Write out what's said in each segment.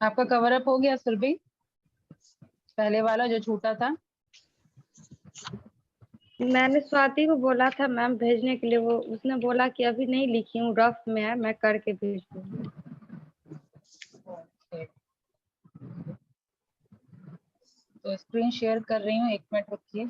आपका cover up हो गया सुरभि, पहले वाला जो छूटा था? मैंने स्वाति को बोला था मैम भेजने के लिए, वो उसने बोला कि अभी नहीं लिखी हूँ, रफ में है, मैं करके भेज दूंगी। तो स्क्रीन शेयर कर रही हूँ, 1 मिनट रुकिए।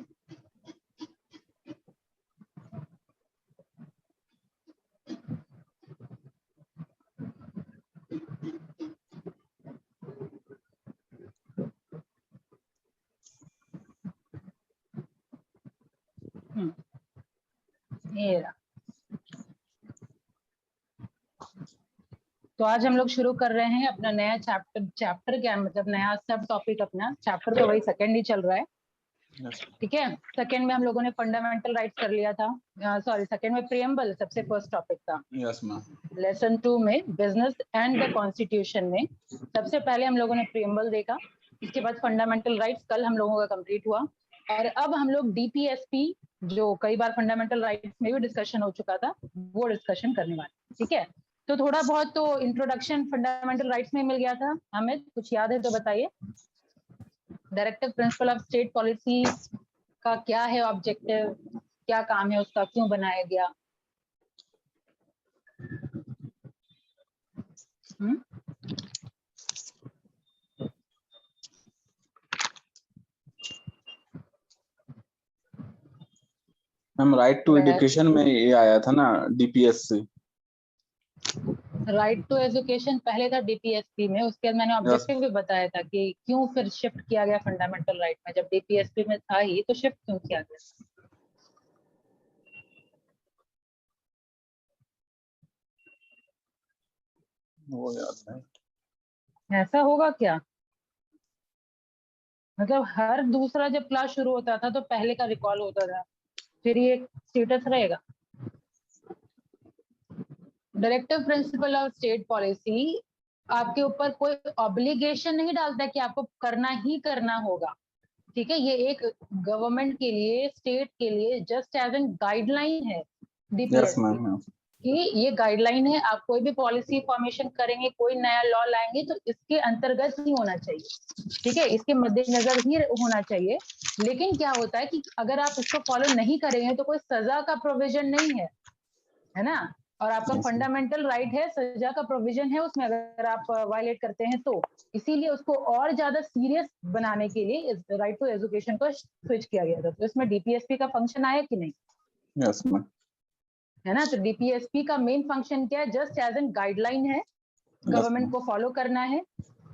ये रहा। तो आज हम लोग शुरू कर रहे हैं अपना नया चैप्टर क्या मतलब नया सब टॉपिक, अपना चैप्टर तो वही सेकंड ही चल रहा है। ठीक है, सेकंड में हम लोगों ने फंडामेंटल राइट्स कर लिया था, सॉरी सेकंड में प्रीएम्बल सबसे फर्स्ट टॉपिक था। Yes ma'am. लेसन 2 में बिजनेस एंड द कॉन्स्टिट्यूशन में सबसे पहले हम लोगों ने प्रीएम्बल देखा, इसके बाद फंडामेंटल राइट्स कल हम लोगों का कंप्लीट हुआ, और अब हम लोग डीपीएसपी जो कई बार फंडामेंटल राइट्स में भी डिस्कशन हो चुका था वो डिस्कशन करने वाले। ठीक है, तो थोड़ा बहुत तो इंट्रोडक्शन फंडामेंटल राइट्स में मिल गया था। हमें कुछ याद है तो बताइए। Directive principle of state policy का क्या है ऑब्जेक्टिव, क्या काम है उसका, क्यों बनाया गया? मैम राइट टू एजुकेशन में ये आया था ना डीपीएस से। राइट टू एजुकेशन पहले था डीपीएसपी में, उसके बाद मैंने ऑब्जेक्टिव भी बताया था कि क्यों फिर शिफ्ट किया गया फंडामेंटल राइट में, जब डीपीएसपी में था ही तो शिफ्ट क्यों किया गया? वो याद नहीं। ऐसा होगा क्या? मतलब हर दूसरा जब क्लास शुरू होता था तो पहले का रिकॉल होता था, फिर ये स्टेटस रहेगा। Directive principle of state policy आपके ऊपर कोई ऑब्लिगेशन नहीं डालता कि आपको करना ही करना होगा। ठीक है, ये एक गवर्नमेंट के लिए, स्टेट के लिए जस्ट एज एन गाइडलाइन है डीपीएसपी कि ये गाइडलाइन है, आप कोई भी पॉलिसी फॉर्मेशन करेंगे, कोई नया लॉ लाएंगे तो इसके अंतर्गत ही होना चाहिए। ठीक है, इसके मद्देनजर ही होना चाहिए। लेकिन क्या होता है कि अगर आप उसको फॉलो नहीं करेंगे तो कोई सजा का प्रोविजन नहीं है ना, और आपका फंडामेंटल राइट है, सजा का प्रोविजन है उसमें अगर आप वायलेट करते हैं तो। इसीलिए उसको और ज्यादा सीरियस बनाने के लिए राइट टू एजुकेशन को स्विच किया गया था। तो इसमें डीपीएसपी का फंक्शन आया कि नहीं? Yes ma'am. है ना, तो डीपीएसपी का मेन फंक्शन क्या है? जस्ट एज एन गाइडलाइन है, गवर्नमेंट को फॉलो करना है।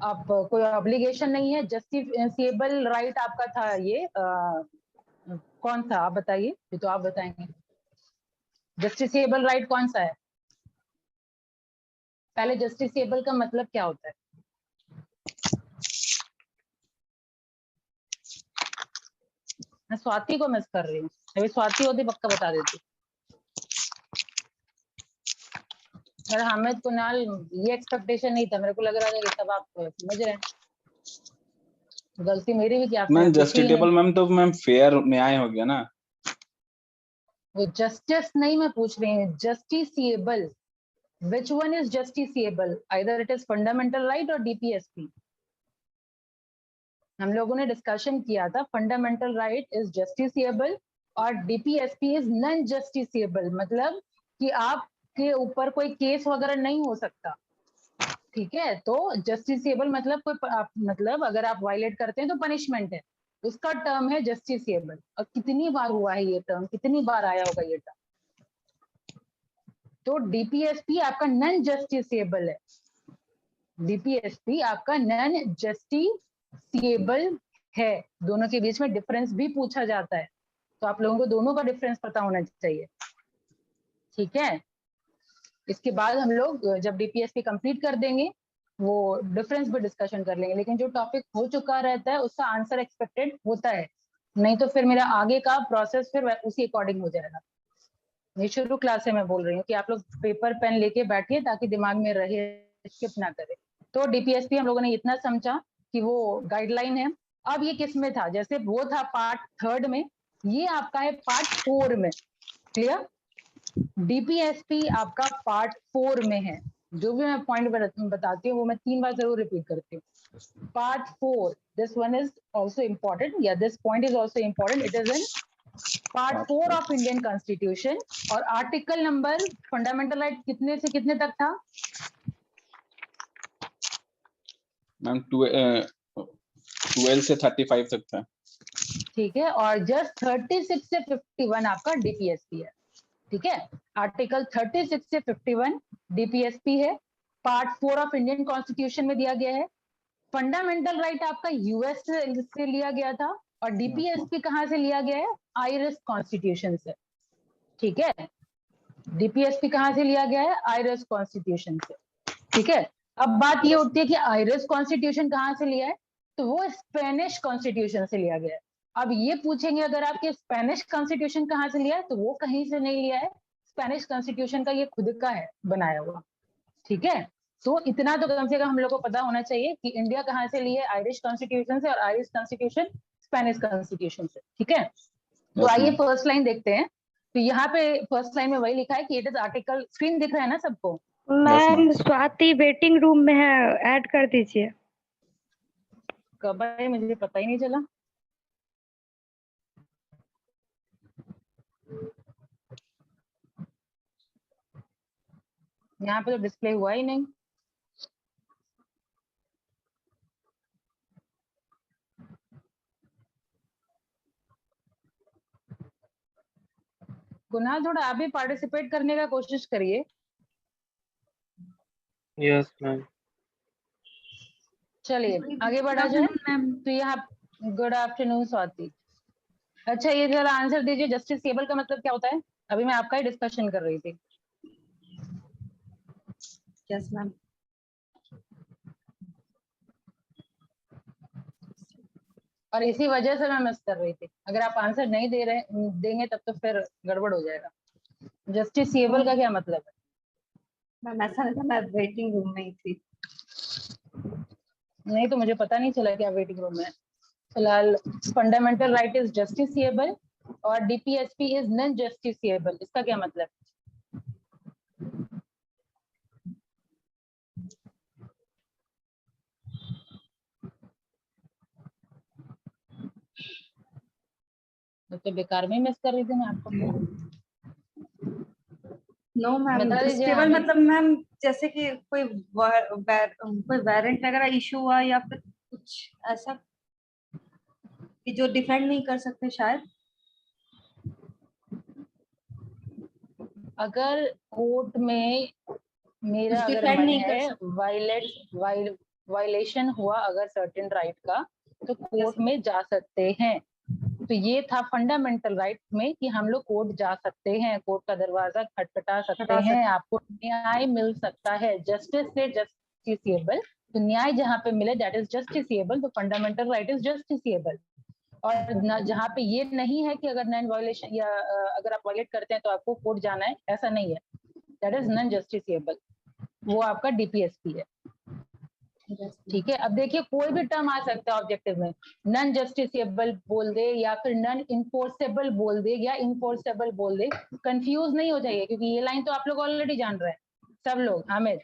आप कोई ऑब्लिगेशन नहीं है। जस्टिफिएबल राइट आपका था ये कौन था आप बताइए, ये तो आप बताएंगे। जस्टिफिएबल राइट कौन सा है? पहले जस्टिफिएबल का मतलब क्या होता है? मैं स्वाति को मिस कर रही हूँ, अभी स्वाति होती पक्का बता देती। मेरा हामिद कुणाल ये एक्सपेक्टेशन नहीं था, मेरे को लग रहा था कि सब आप समझ रहे हैं। गलती मेरी भी, क्या मैम जस्टिफिएबल मैम तो मैम फेयर न्याय हो गया ना। वो जस्टिस नहीं मैं पूछ रही हूँ, justiciable, which one is justiciable, either it is fundamental right or DPSP? हम लोगों ने डिस्कशन किया था फंडामेंटल राइट इज जस्टिसिएबल और डीपीएसपी इज नॉन जस्टिसिएबल, मतलब कि आपके ऊपर कोई केस वगैरह नहीं हो सकता। ठीक है, तो जस्टिसिएबल मतलब कोई मतलब अगर आप वायलेट करते हैं तो पनिशमेंट है, उसका टर्म है जस्टिसिएबल। और कितनी बार हुआ है ये टर्म, कितनी बार आया होगा ये टर्म? तो डीपीएसपी आपका नॉन जस्टिसिएबल है, डीपीएसपी आपका नॉन जस्टिसिएबल है। दोनों के बीच में डिफरेंस भी पूछा जाता है, तो आप लोगों को दोनों का डिफरेंस पता होना चाहिए। ठीक है, इसके बाद हम लोग जब डीपीएसपी कंप्लीट कर देंगे वो डिफरेंस भी डिस्कशन कर लेंगे, लेकिन जो टॉपिक हो चुका रहता है उसका आंसर एक्सपेक्टेड होता है, नहीं तो फिर मेरा आगे का प्रोसेस फिर उसी अकॉर्डिंग हो जाएगा। ये शुरू क्लास से मैं बोल रही हूँ कि आप लोग पेपर पेन लेके बैठिए ताकि दिमाग में रहे, स्किप ना करे। तो डीपीएसपी हम लोगों ने इतना समझा कि वो गाइडलाइन है। अब ये किस में था? जैसे वो था पार्ट 3 में, ये आपका है पार्ट 4 में। क्लियर? डीपीएसपी आपका पार्ट 4 में है। जो भी मैं पॉइंट बताती हूँ वो मैं 3 बार जरूर रिपीट करती हूँ. Part 4, this one is also important. Yeah, this point is also important. It is in Part 4 of Indian Constitution. और आर्टिकल नंबर फंडामेंटल राइट कितने से कितने तक था? मैम 12 से 35 तक था. ठीक है. और जस्ट 36 से 51 आपका डीपीएसपी है. ठीक है. आर्टिकल 36 से 51 डीपीएसपी है. पार्ट 4 ऑफ इंडियन कॉन्स्टिट्यूशन में दिया गया है. फंडामेंटल राइट आपका यूएस से लिया गया था और डीपीएसपी कहाँ से लिया गया है? आयरिश कॉन्स्टिट्यूशन से. ठीक है. डीपीएसपी कहाँ से लिया गया है? आयरिश कॉन्स्टिट्यूशन से. ठीक है. अब बात ये उठती है कि आयरिश कॉन्स्टिट्यूशन कहाँ से लिया है? तो वो स्पेनिश कॉन्स्टिट्यूशन से लिया गया है. अब ये पूछेंगे अगर आपके स्पेनिश कॉन्स्टिट्यूशन कहाँ से लिया है, तो वो कहीं से नहीं लिया है. स्पेनिश कॉन्स्टिट्यूशन का ये खुद का है बनाया हुआ. ठीक है. तो इतना तो कम से कम हम लोग को पता होना चाहिए कि इंडिया कहाँ से ली है? आयरिश कॉन्स्टिट्यूशन से, और आयरिश कॉन्स्टिट्यूशन स्पेनिश कॉन्स्टिट्यूशन से. ठीक है. तो आइए फर्स्ट लाइन देखते हैं. तो यहाँ पे फर्स्ट लाइन में वही लिखा है कि इट इज आर्टिकल. स्क्रीन दिख रहा है ना सबको? मैम स्वाति वेटिंग रूम में है, ऐड कर दीजिए. कब आए मुझे पता ही नहीं चला. यहाँ पे तो डिस्प्ले हुआ ही नहीं. कुणाल थोड़ा आप भी पार्टिसिपेट करने का कोशिश करिए. Yes ma'am. चलिए आगे बढ़ा जाए. तो यहाँ गुड आफ्टरनून स्वाति. अच्छा ये जरा आंसर दीजिए, जस्टिसेबल का मतलब क्या होता है? अभी मैं आपका ही डिस्कशन कर रही थी. Yes ma'am. और इसी वजह से मैं मिस कर रही थी. अगर आप आंसर नहीं देंगे तब तो फिर गड़बड़ हो जाएगा. जस्टिसेबल का क्या मतलब है? मैम ऐसा नहीं था, मैं वेटिंग रूम में ही थी. नहीं तो मुझे पता नहीं चला कि आप वेटिंग रूम में है. फिलहाल फंडामेंटल राइट इज जस्टिसेबल और डीपीएसपी इज नॉन जस्टिसेबल. इसका क्या मतलब? तो बेकार में मिस कर रही थी मैं आपको. नो मैम, बता दीजिए. जस्टिसेबल मतलब मैम जैसे कि कोई वारंट वगैरह इशू हुआ या फिर कुछ ऐसा कि जो डिफेंड नहीं कर सकते शायद. अगर कोर्ट में मेरा कुछ अगर defend मन नहीं कर है वायलेशन हुआ अगर सर्टेन राइट का, तो कोर्ट में जा सकते हैं. तो ये था फंडामेंटल राइट में कि हम लोग कोर्ट जा सकते हैं, कोर्ट का दरवाजा खटखटा सकते हैं, आपको न्याय मिल सकता है. जस्टिस से जस्टिसेबल, तो न्याय जहाँ पे मिले दैट इज जस्टिसेबल. तो फंडामेंटल राइट इज जस्टिसेबल. और जहाँ पे ये नहीं है कि अगर नॉन वायलेशन या अगर आप वायलेट करते हैं तो आपको कोर्ट जाना है, ऐसा नहीं है. That is non justiciable. वो आपका डीपीएसपी है. ठीक है. अब देखिए कोई भी टर्म आ सकता है ऑब्जेक्टिव में. नॉन जस्टिसेबल बोल दे या फिर नॉन इन्फोर्सेबल बोल दे या इन्फोर्सेबल बोल दे. कंफ्यूज नहीं हो जाइए क्योंकि ये लाइन तो आप लोग ऑलरेडी जान रहे हैं सब लोग. हामिद,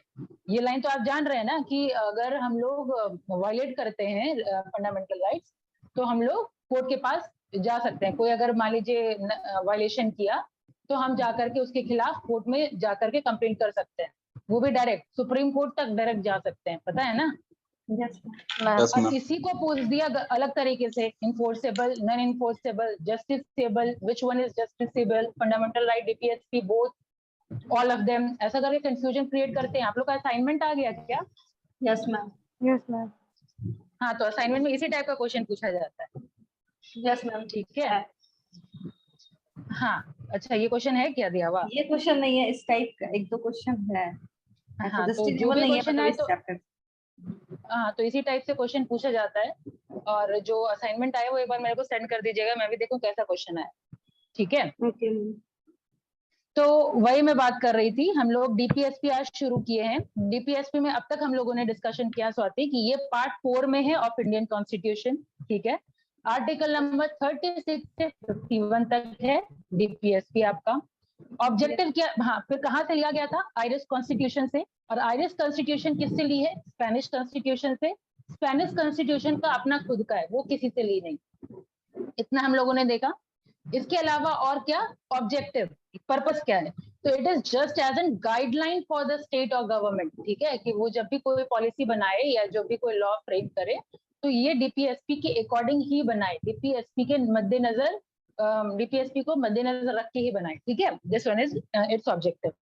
ये लाइन तो आप जान रहे हैं ना कि अगर हम लोग वायलेट करते हैं फंडामेंटल राइट्स तो हम लोग कोर्ट के पास जा सकते हैं. कोई अगर मान लीजिए वायलेशन किया तो हम जाकर के उसके खिलाफ कोर्ट में जाकर के कंप्लेंट कर सकते हैं. वो भी डायरेक्ट सुप्रीम कोर्ट तक डायरेक्ट जा सकते हैं. पता है ना? और इसी को पूछ दिया अलग तरीके से, enforceable, non enforceable, justiciable, which one is justiciable, fundamental right, DPSP, both, all of them. ऐसा करके कंफ्यूजन क्रिएट करते हैं. आप लोग का असाइनमेंट आ गया क्या? Yes ma'am. Yes ma'am. हाँ, तो असाइनमेंट में इसी टाइप का क्वेश्चन पूछा जाता है. Yes ma'am. ठीक है. हाँ अच्छा, ये क्वेश्चन है क्या दिया हुआ? ये क्वेश्चन नहीं है, इस टाइप का एक दो क्वेश्चन है. हाँ, तो जो भी क्वेश्चन है तो हाँ, तो इसी टाइप से क्वेश्चन पूछा जाता है. और जो असाइनमेंट आया वो एक बार मेरे को सेंड कर दीजिएगा, मैं भी देखूं कैसा क्वेश्चन है. ठीक है. ओके. तो वही मैं बात कर रही थी. हम लोग डीपीएसपी आज शुरू किए हैं. डीपीएसपी में अब तक हम लोगों ने डिस्कशन किया स्वाति कि ये पार्ट 4 में है ऑफ इंडियन कॉन्स्टिट्यूशन. ठीक है. आर्टिकल नंबर 36 से 51 तक है डीपीएसपी आपका. ऑब्जेक्टिव क्या, हाँ, फिर कहाँ से लिया गया था? आयरिश कॉन्स्टिट्यूशन से। और आयरिश कॉन्स्टिट्यूशन किससे ली है? स्पेनिश कॉन्स्टिट्यूशन से। स्पेनिश कॉन्स्टिट्यूशन का अपना खुद का है, वो किसी से ली नहीं। इतना हम लोगों ने देखा। इसके अलावा और क्या ऑब्जेक्टिव, पर्पस क्या है? तो it is just as an guideline for the state और गवर्नमेंट, ठीक है, कि वो जब भी कोई पॉलिसी बनाए या जो भी कोई लॉ फ्रेम करे तो ये डीपीएसपी के अकॉर्डिंग ही बनाए, डीपीएसपी के मद्देनजर, डीपीएसपी को मद्देनजर रख के ही बनाए, ठीक है। This one is it's objective.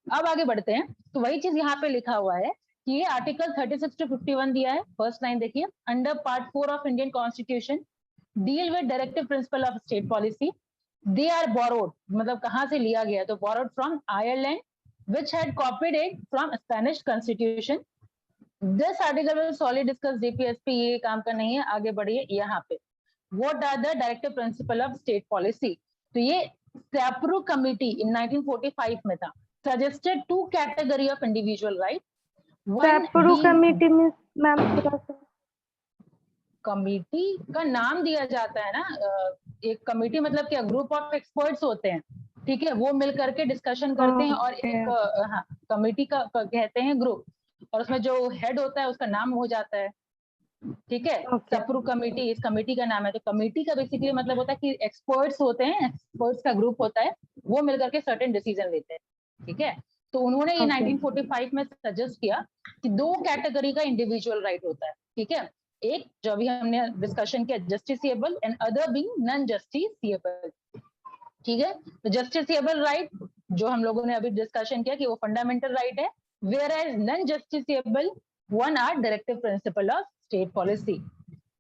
अब आगे बढ़ते हैं, तो वही चीज यहाँ पे लिखा हुआ है कि ये आर्टिकल 36 to 51 दिया है। फर्स्ट लाइन देखिए, under part 4 of Indian constitution deal with directive principle of state policy, they are borrowed, मतलब कहाँ से लिया गया? तो borrowed from Ireland which had copied it from Spanish constitution. This article will solely discuss DPSP, ये काम का नहीं है, आगे बढ़िए यहाँ पे। What are the directive principle of state policy? तो ये SAPRU committee in 1945 में था, suggested two category of individual right. Sapru committee means ma'am थोड़ा सा कमिटी का नाम दिया जाता है ना, एक कमिटी मतलब क्या, ग्रुप ऑफ एक्सपर्ट्स होते हैं, ठीक है, वो मिल करके डिस्कशन करते हैं और एक हाँ कमिटी का कहते हैं ग्रुप, और उसमें जो हेड होता है उसका नाम हो जाता है, ठीक है। सप्रू कमेटी इस कमेटी का नाम है। तो कमेटी का बेसिकली मतलब होता है कि एक्सपर्ट्स होते हैं, एक्सपर्ट्स का ग्रुप होता है, वो मिलकर के सर्टेन डिसीजन लेते हैं, ठीक है। तो उन्होंने ये 1945 में सजेस्ट किया कि दो कैटेगरी का इंडिविजुअल राइट होता है, ठीक है। एक जो अभी हमने डिस्कशन किया justiciable and other being non justiciable, ठीक है। तो जस्टिसिएबल राइट जो हम लोगों ने अभी डिस्कशन किया कि वो फंडामेंटल राइट है, whereas non justiciable one are directive principle of state policy,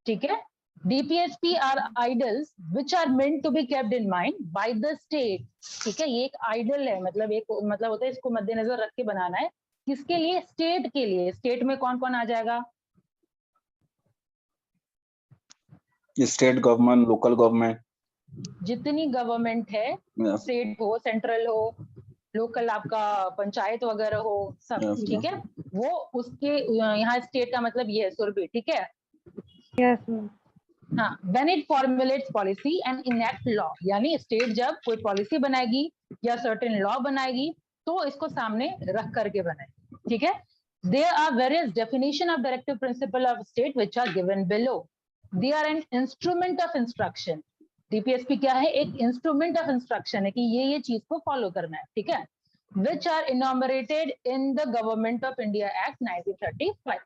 ठीक है। DPSP are ideals which are meant to be kept in mind by the state, ठीक है। ये एक आइडल है, मतलब एक मतलब होता है इसको मद्देनजर रख के बनाना है, किसके लिए? स्टेट के लिए। स्टेट में कौन कौन आ जाएगा? स्टेट गवर्नमेंट, लोकल गवर्नमेंट, जितनी गवर्नमेंट है, स्टेट हो, सेंट्रल हो, लोकल आपका पंचायत वगैरह हो, सब, ठीक है। वो उसके यहाँ स्टेट का मतलब ये है सुरभि, ठीक है। Yes ma'am. हाँ, when it formulates policy and enact law, यानी स्टेट जब कोई पॉलिसी बनाएगी या सर्टेन लॉ बनाएगी तो इसको सामने रख करके बनाए, ठीक है। There are various definition of directive principle of state which are given below. They are an instrument of instruction. DPSP क्या है? एक इंस्ट्रूमेंट ऑफ इंस्ट्रक्शन है कि ये चीज को फॉलो करना है, ठीक है। Which are enumerated in the Government of India Act 1935.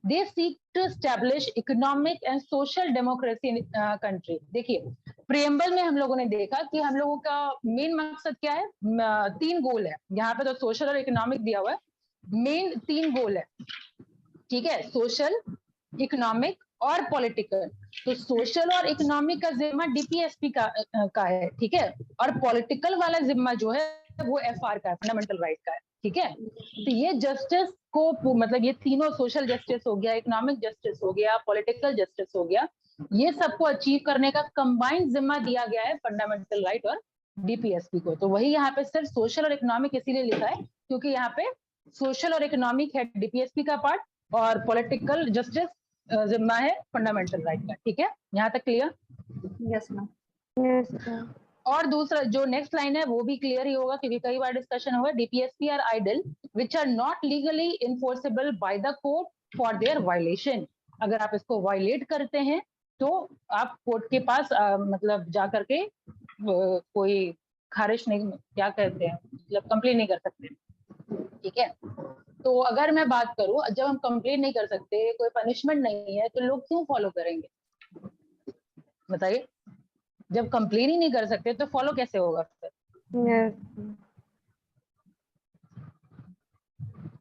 They seek to establish economic and social democracy in country. देखिए प्रियम्बल में हम लोगों ने देखा कि हम लोगों का मेन मकसद क्या है, तीन गोल है यहाँ पे, तो सोशल और इकोनॉमिक दिया हुआ है, मेन तीन गोल है, ठीक है, सोशल, इकोनॉमिक और पॉलिटिकल। तो सोशल और इकोनॉमिक का जिम्मा डीपीएसपी का है, ठीक है, और पॉलिटिकल वाला जिम्मा जो है वो एफआर का है, फंडामेंटल राइट का है, ठीक है। तो ये जस्टिस को मतलब ये तीनों, सोशल जस्टिस हो गया, इकोनॉमिक जस्टिस हो गया, पॉलिटिकल जस्टिस हो गया, ये सबको अचीव करने का कंबाइंड जिम्मा दिया गया है फंडामेंटल राइट और डीपीएसपी को। तो वही यहाँ पे सिर्फ सोशल और इकोनॉमिक इसीलिए लिखा है क्योंकि यहाँ पे सोशल और इकोनॉमिक है डीपीएसपी का पार्ट और पॉलिटिकल जस्टिस जिम्मा है फंडामेंटल राइट का, ठीक है। यहाँ तक clear? Yes ma'am. Yes ma'am. और दूसरा जो नेक्स्ट लाइन है वो भी क्लियर ही होगा क्योंकि कई बार डिस्कशन हुआ, DPSP are ideal which are not legally enforceable by the court for their violation. अगर आप इसको वायलेट करते हैं तो आप कोर्ट के पास मतलब जा करके कोई खारिज नहीं, क्या कहते हैं, मतलब कंप्लेन नहीं कर सकते, ठीक है। तो अगर मैं बात करूं, जब हम कंप्लेन नहीं कर सकते, कोई पनिशमेंट नहीं है, तो लोग क्यों फॉलो करेंगे बताइए? जब कंप्लेन ही नहीं कर सकते तो फॉलो कैसे होगा फिर? यस।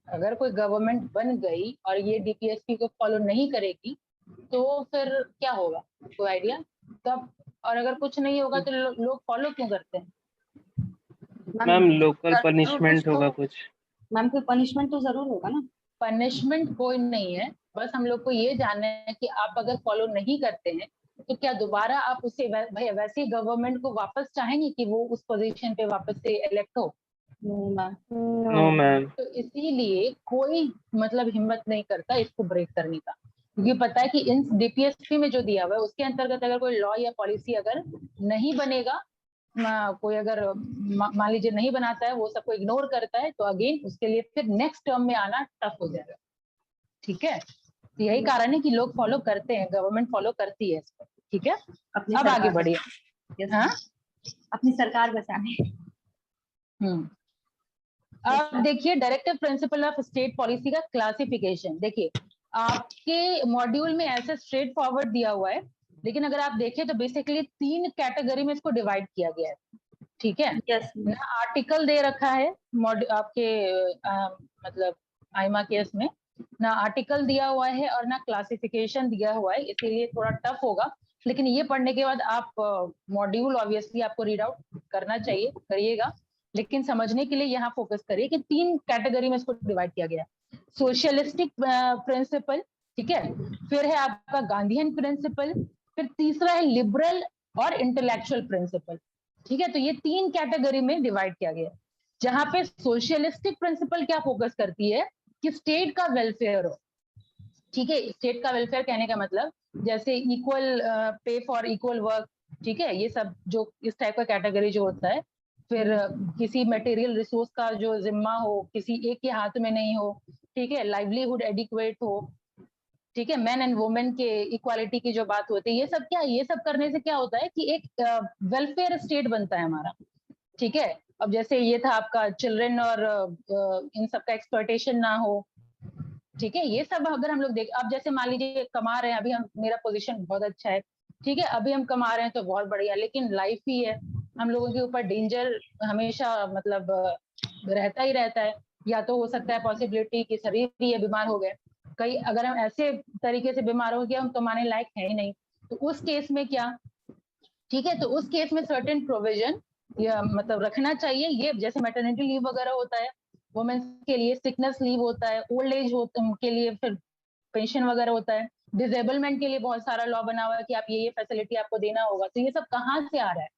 अगर कोई गवर्नमेंट बन गई और ये डीपीएसपी को फॉलो नहीं करेगी तो फिर क्या होगा, कोई आइडिया? तब और अगर कुछ नहीं होगा तो लोग फॉलो क्यों करते हैं? मैम लोकल पनिशमेंट होगा कुछ? मैम कोई पनिशमेंट तो जरूर होगा ना। पनिशमेंट कोई नहीं है, बस हम लोग को ये जानना है कि आप अगर फॉलो नहीं करते हैं तो क्या दोबारा आप उसे वैसे गवर्नमेंट को वापस चाहेंगे कि वो उस पोजीशन पे वापस से इलेक्ट हो? No ma'am. तो इसीलिए कोई मतलब हिम्मत नहीं करता इसको ब्रेक करने का, क्योंकि पता है कि इन डीपीएसपी में जो दिया हुआ है उसके अंतर्गत अगर कोई लॉ या पॉलिसी अगर नहीं बनेगा कोई अगर मान लीजिए नहीं बनाता है, वो सबको इग्नोर करता है, तो अगेन उसके लिए फिर नेक्स्ट टर्म में आना टफ हो जाएगा। ठीक है, तो यही कारण है कि लोग फॉलो करते हैं, गवर्नमेंट फॉलो करती है इसको। ठीक है, अपनी अब आगे सरकार बढ़िए। Yes, हाँ, अपनी सरकार बचाने। अब देखिए directive principle of state policy का क्लासिफिकेशन। देखिए आपके मॉड्यूल में ऐसे स्ट्रेट फॉरवर्ड दिया हुआ है, लेकिन अगर आप देखें तो बेसिकली 3 कैटेगरी में इसको डिवाइड किया गया है। ठीक है, यस ना आर्टिकल दे रखा है आपके मतलब आईमा केस में, ना आर्टिकल दिया हुआ है और ना क्लासिफिकेशन दिया हुआ है, इसीलिए थोड़ा टफ होगा। लेकिन ये पढ़ने के बाद आप मॉड्यूल ऑब्वियसली आपको रीड आउट करना चाहिए, करिएगा, लेकिन समझने के लिए यहाँ फोकस करिए कि 3 कैटेगरी में इसको डिवाइड किया गया है। सोशलिस्टिक प्रिंसिपल, ठीक है, फिर है आपका गांधीयन प्रिंसिपल, फिर तीसरा है लिबरल और इंटेलेक्चुअल प्रिंसिपल। ठीक है, तो ये 3 कैटेगरी में डिवाइड किया गया है, जहां पे सोशलिस्टिक प्रिंसिपल क्या फोकस करती है कि स्टेट का वेलफेयर हो। ठीक है, स्टेट का वेलफेयर कहने का मतलब जैसे equal pay for equal work, ठीक है, ये सब जो इस टाइप का कैटेगरी जो होता है। फिर किसी मटेरियल रिसोर्स का जो जिम्मा हो किसी एक के हाथ में नहीं हो, ठीक है, लाइवलीहुड एडिक्वेट हो, ठीक है, मैन एंड वुमेन के इक्वालिटी की जो बात होती है, ये सब क्या, ये सब करने से क्या होता है कि एक वेलफेयर स्टेट बनता है हमारा। ठीक है, अब जैसे ये था आपका चिल्ड्रन और इन सब का एक्सप्लॉयटेशन ना हो। ठीक है, ये सब अगर हम लोग देख, अब जैसे मान लीजिए कमा रहे हैं, अभी हम, मेरा पोजीशन बहुत अच्छा है, ठीक है, अभी हम कमा रहे हैं तो बहुत बढ़िया, लेकिन लाइफ ही है, हम लोगों के ऊपर डेंजर हमेशा मतलब रहता ही रहता है। या तो हो सकता है पॉसिबिलिटी कि शरीर ही ये बीमार हो गए, कई अगर हम ऐसे तरीके से बीमार हो गया हम कमाने लायक है ही नहीं, तो उस केस में क्या, ठीक है, तो उस केस में सर्टेन प्रोविजन या मतलब रखना चाहिए। ये जैसे मैटरनिटी लीव वगैरह होता है वुमेन्स के लिए, सिकनेस लीव होता है, ओल्ड एज के लिए फिर पेंशन वगैरह होता है, डिसेबलमेंट के लिए बहुत सारा लॉ बना हुआ है कि आप ये फैसिलिटी आपको देना होगा। तो ये सब कहाँ से आ रहा है,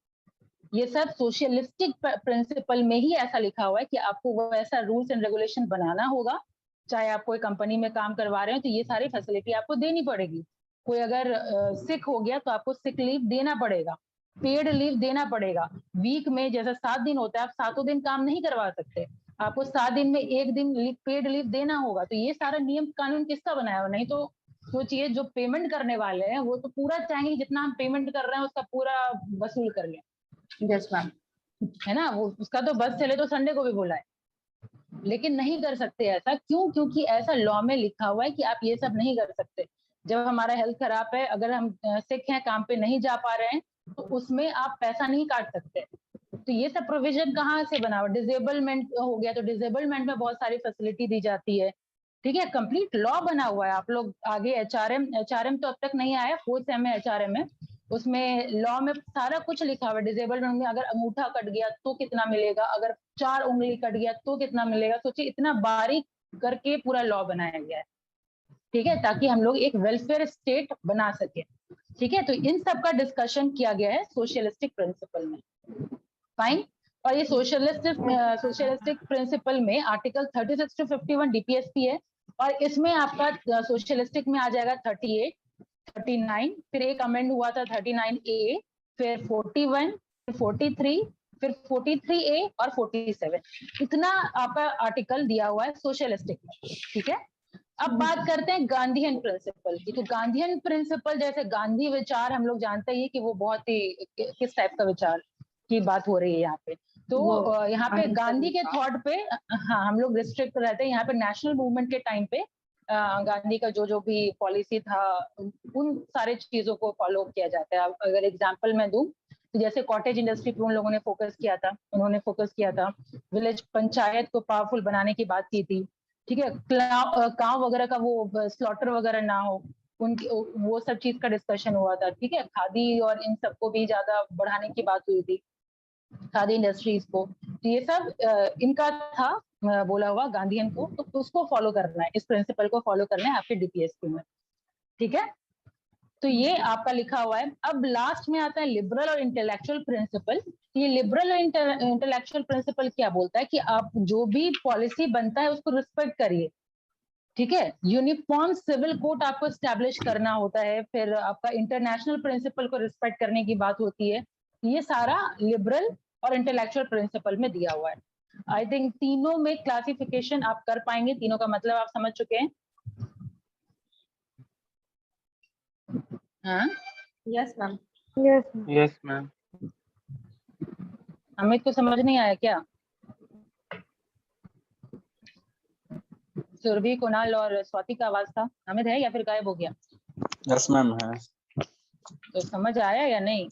ये सब सोशलिस्टिक प्रिंसिपल में ही ऐसा लिखा हुआ है कि आपको वो ऐसा रूल्स एंड रेगुलेशन बनाना होगा, चाहे आप कोई कंपनी में काम करवा रहे हो तो ये सारी फैसिलिटी आपको देनी पड़ेगी। कोई अगर सिक हो गया तो आपको सिक लीव देना पड़ेगा, पेड लीव देना पड़ेगा। वीक में जैसे 7 दिन होता है, आप 7 दिन काम नहीं करवा सकते, आपको 7 दिन में 1 दिन पेड लीव देना होगा। तो ये सारा नियम कानून किसका बनाया हुआ, नहीं तो सोचिए जो पेमेंट करने वाले हैं वो तो पूरा चाहेंगे जितना हम पेमेंट कर रहे हैं उसका पूरा वसूल कर लें। यस मैम, है ना, वो उसका तो बस चले तो संडे को भी बुलाए, लेकिन नहीं कर सकते ऐसा। क्यों? क्योंकि ऐसा लॉ में लिखा हुआ है कि आप ये सब नहीं कर सकते। जब हमारा हेल्थ खराब है, अगर हम सिक हैं, काम पे नहीं जा पा रहे हैं, तो उसमें आप पैसा नहीं काट सकते। तो ये सब प्रोविजन कहाँ से बना हुआ, डिसेबलमेंट हो गया तो डिसेबलमेंट में बहुत सारी फैसिलिटी दी जाती है। ठीक है, कंप्लीट लॉ बना हुआ है। आप लोग आगे एचआरएम तो अब तक नहीं आया, 4th सेम में एचआरएम है, उसमें लॉ में सारा कुछ लिखा हुआ है। डिसेबलमेंट में अगर अंगूठा कट गया तो कितना मिलेगा, अगर 4 उंगली कट गया तो कितना मिलेगा। सोचिए इतना बारीक करके पूरा लॉ बनाया गया है, ठीक है, ताकि हम लोग एक वेलफेयर स्टेट बना सके। ठीक है, तो इन सब का डिस्कशन किया गया है सोशलिस्टिक प्रिंसिपल में। फाइन, और ये सोशलिस्टिक प्रिंसिपल में आर्टिकल 36 to 51 डीपीएसपी है, और इसमें आपका सोशलिस्टिक में आ जाएगा 38, 39, फिर एक अमेंड हुआ था 39A, फिर 41, फिर 43, फिर 43A और 47, इतना आपका आर्टिकल दिया हुआ है सोशलिस्टिक में। ठीक है, अब बात करते हैं गांधीयन प्रिंसिपल की। तो गांधीयन प्रिंसिपल, जैसे गांधी विचार हम लोग जानते ही कि वो बहुत ही किस टाइप का विचार की बात हो रही है यहाँ पे। तो यहाँ पे गांधी के थॉट पे हाँ हम लोग रिस्ट्रिक्ट रहते हैं। यहाँ पे नेशनल मूवमेंट के टाइम पे गांधी का जो भी पॉलिसी था उन सारे चीजों को फॉलो किया जाता है। अगर एग्जाम्पल मैं दूं तो जैसे कॉटेज इंडस्ट्री पे उन लोगों ने फोकस किया था, उन्होंने फोकस किया था, विलेज पंचायत को पावरफुल बनाने की बात की थी। ठीक है, काव वगैरह का वो स्लॉटर वगैरह ना हो, उनकी वो सब चीज का डिस्कशन हुआ था। ठीक है, खादी और इन सबको भी ज्यादा बढ़ाने की बात हुई थी, खादी इंडस्ट्रीज को। तो ये सब इनका था बोला हुआ गांधीयन को, तो उसको फॉलो करना है, इस प्रिंसिपल को फॉलो करना है आपके डीपीएसपी में। ठीक है, तो ये आपका लिखा हुआ है। अब लास्ट में आता है लिबरल और इंटेलेक्चुअल प्रिंसिपल। ये लिबरल और इंटेलेक्चुअल प्रिंसिपल क्या बोलता है कि आप जो भी पॉलिसी बनता है उसको रिस्पेक्ट करिए। ठीक है, यूनिफॉर्म सिविल कोड आपको स्टैब्लिश करना होता है। फिर आपका इंटरनेशनल प्रिंसिपल को रिस्पेक्ट करने की बात होती है। ये सारा लिबरल और इंटेलेक्चुअल प्रिंसिपल में दिया हुआ है। आई थिंक तीनों में क्लासिफिकेशन आप कर पाएंगे, तीनों का मतलब आप समझ चुके हैं। हाँ yes ma'am. Yes. Yes ma'am. Amit को समझ नहीं आया क्या? सुरभि, कुणाल और स्वाति का आवाज था। अमित है या फिर गायब हो गया? यस मैम है। तो समझ आया या नहीं?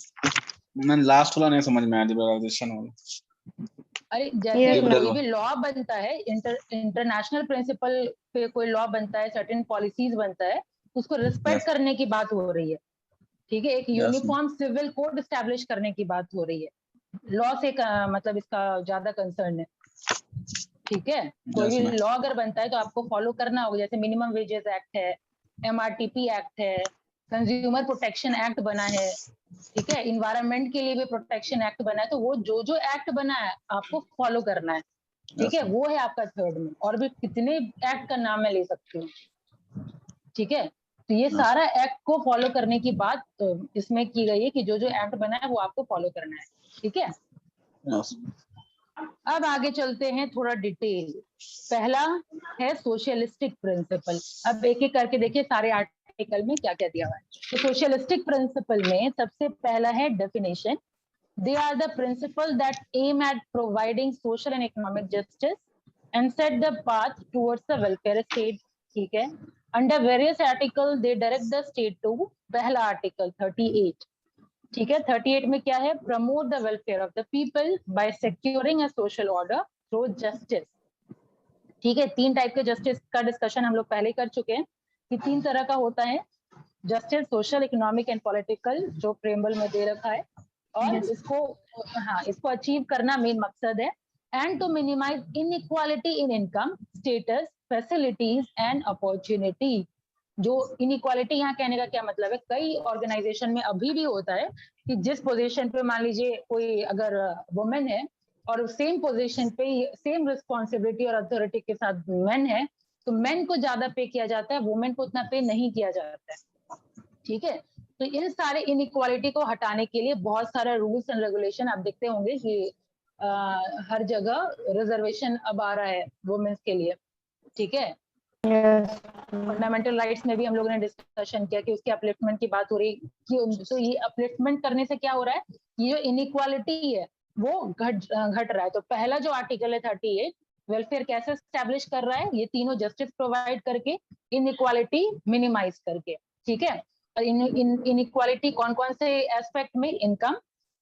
मैंने लास्ट वाला नहीं समझ में आया, लिबरलाइजेशन वाला। अरे जैसे Yes, कोई ma'am. भी लॉ बनता है, इंटरनेशनल प्रिंसिपल पे कोई लॉ बनता है, सर्टेन पॉलिसीज बनता है, उसको रिस्पेक्ट Yes. करने की बात हो रही है। ठीक है, एक Yes, uniform civil code establish करने की बात हो रही है। लॉ से मतलब इसका ज्यादा कंसर्न है। ठीक है, कोई Yes, भी ma'am. लॉ अगर बनता है तो आपको फॉलो करना होगा। जैसे मिनिमम वेजेस एक्ट है, MRTP एक्ट है, कंज्यूमर प्रोटेक्शन एक्ट बना है, ठीक है, इन्वायरमेंट के लिए भी प्रोटेक्शन एक्ट बना है। तो वो जो एक्ट बना है आपको फॉलो करना है। ठीक है, Yes, वो है आपका थर्ड में। और भी कितने एक्ट का नाम मैं ले सकती हूँ। ठीक है, तो ये Yes. सारा एक्ट को फॉलो करने की बात इसमें की गई है कि जो एक्ट बना है वो आपको फॉलो करना है। ठीक है, Yes. अब आगे चलते हैं थोड़ा डिटेल। पहला है सोशलिस्टिक प्रिंसिपल। अब एक एक करके देखिए सारे आर्टिकल में क्या क्या दिया हुआ है। तो सोशलिस्टिक प्रिंसिपल में सबसे पहला है definition. They are the principles that aim at providing social and economic justice and set the path towards the welfare state. ठीक है, under various articles they direct the state to, पहला article 38। ठीक है, 38 में क्या है? Promote the welfare of the people by securing a social order through justice. ठीक है, तीन टाइप के जस्टिस का डिस्कशन हम लोग पहले कर चुके हैं कि तीन तरह का होता है justice, social, economic and political, जो प्रेम्बल में दे रखा है। और Yes. इसको अचीव करना मेन मकसद है। And to minimize inequality in income, status, facilities and opportunity. जो इनइक्वालिटी, यहाँ कहने का क्या मतलब है, कई ऑर्गेनाइजेशन में अभी भी होता है कि जिस पोजीशन पे मान लीजिए कोई अगर वुमेन है और सेम पोजीशन पे सेम रिस्पॉन्सिबिलिटी और अथॉरिटी के साथ मेन है, तो मेन को ज्यादा पे किया जाता है, वुमेन को उतना पे नहीं किया जाता है। ठीक है, तो इन सारे इनइक्वालिटी को हटाने के लिए बहुत सारे रूल्स एंड रेगुलेशन आप देखते होंगे कि हर जगह रिजर्वेशन अब आ रहा है वुमेन्स के लिए। ठीक है, Yes. फंडामेंटल राइट्स में भी हम लोगों ने डिस्कशन किया कि उसकी अपलिफ्टमेंट की बात हो रही कि तो ये अपलिफ्टमेंट करने से क्या हो रहा है, ये जो इनइक्वालिटी है वो घट रहा है। तो पहला जो आर्टिकल है 38, वेलफेयर कैसे स्टैब्लिश कर रहा है? ये तीनों जस्टिस प्रोवाइड करके, इनइक्वालिटी मिनिमाइज करके। ठीक है, और इनइक्वालिटी कौन कौन से एस्पेक्ट में? इनकम,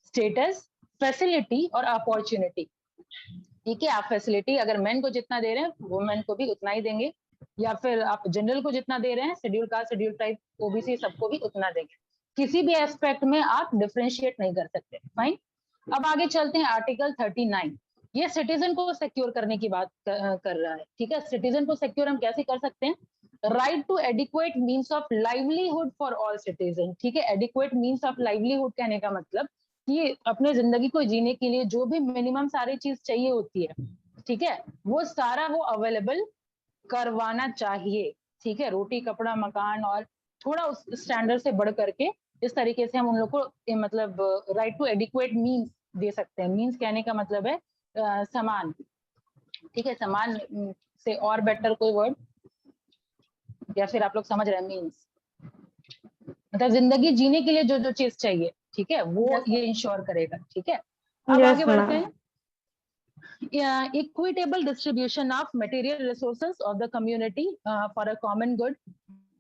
स्टेटस, फैसिलिटी और अपॉर्चुनिटी। ठीक है, आप फैसिलिटी अगर मेन को जितना दे रहे हैं वुमेन को भी उतना ही देंगे, या फिर आप जनरल को जितना दे रहे हैं, schedule caste, schedule tribe, OBC, सबको भी उतना देंगे। किसी भी एस्पेक्ट में आप डिफरेंशिएट नहीं कर सकते। फाइन, अब आगे चलते हैं आर्टिकल 39। ये सिटीजन को सिक्योर करने की बात कर रहा है। ठीक है, सिटीजन को सिक्योर हम कैसे कर सकते हैं? Right to adequate means of livelihood for all citizen. ठीक है, एडिक्वेट मीन्स ऑफ लाइवलीहुड कहने का मतलब कि अपने जिंदगी को जीने के लिए जो भी मिनिमम सारी चीज चाहिए होती है, ठीक है, वो सारा वो अवेलेबल करवाना चाहिए। ठीक है, रोटी, कपड़ा, मकान और थोड़ा उस स्टैंडर्ड से बढ़ करके, इस तरीके से हम उन लोग को मतलब राइट टू एडिक्वेट मीन्स दे सकते हैं। मीन्स कहने का मतलब है समान। ठीक है, समान से और बेटर कोई वर्ड, या फिर आप लोग समझ रहे हैं? मीन्स मतलब जिंदगी जीने के लिए जो जो चीज चाहिए, ठीक है, वो Yes. ये इंश्योर करेगा। ठीक है, अब Yes, आगे बढ़ते ma'am. हैं। Equitable distribution of material resources of the community for a common good.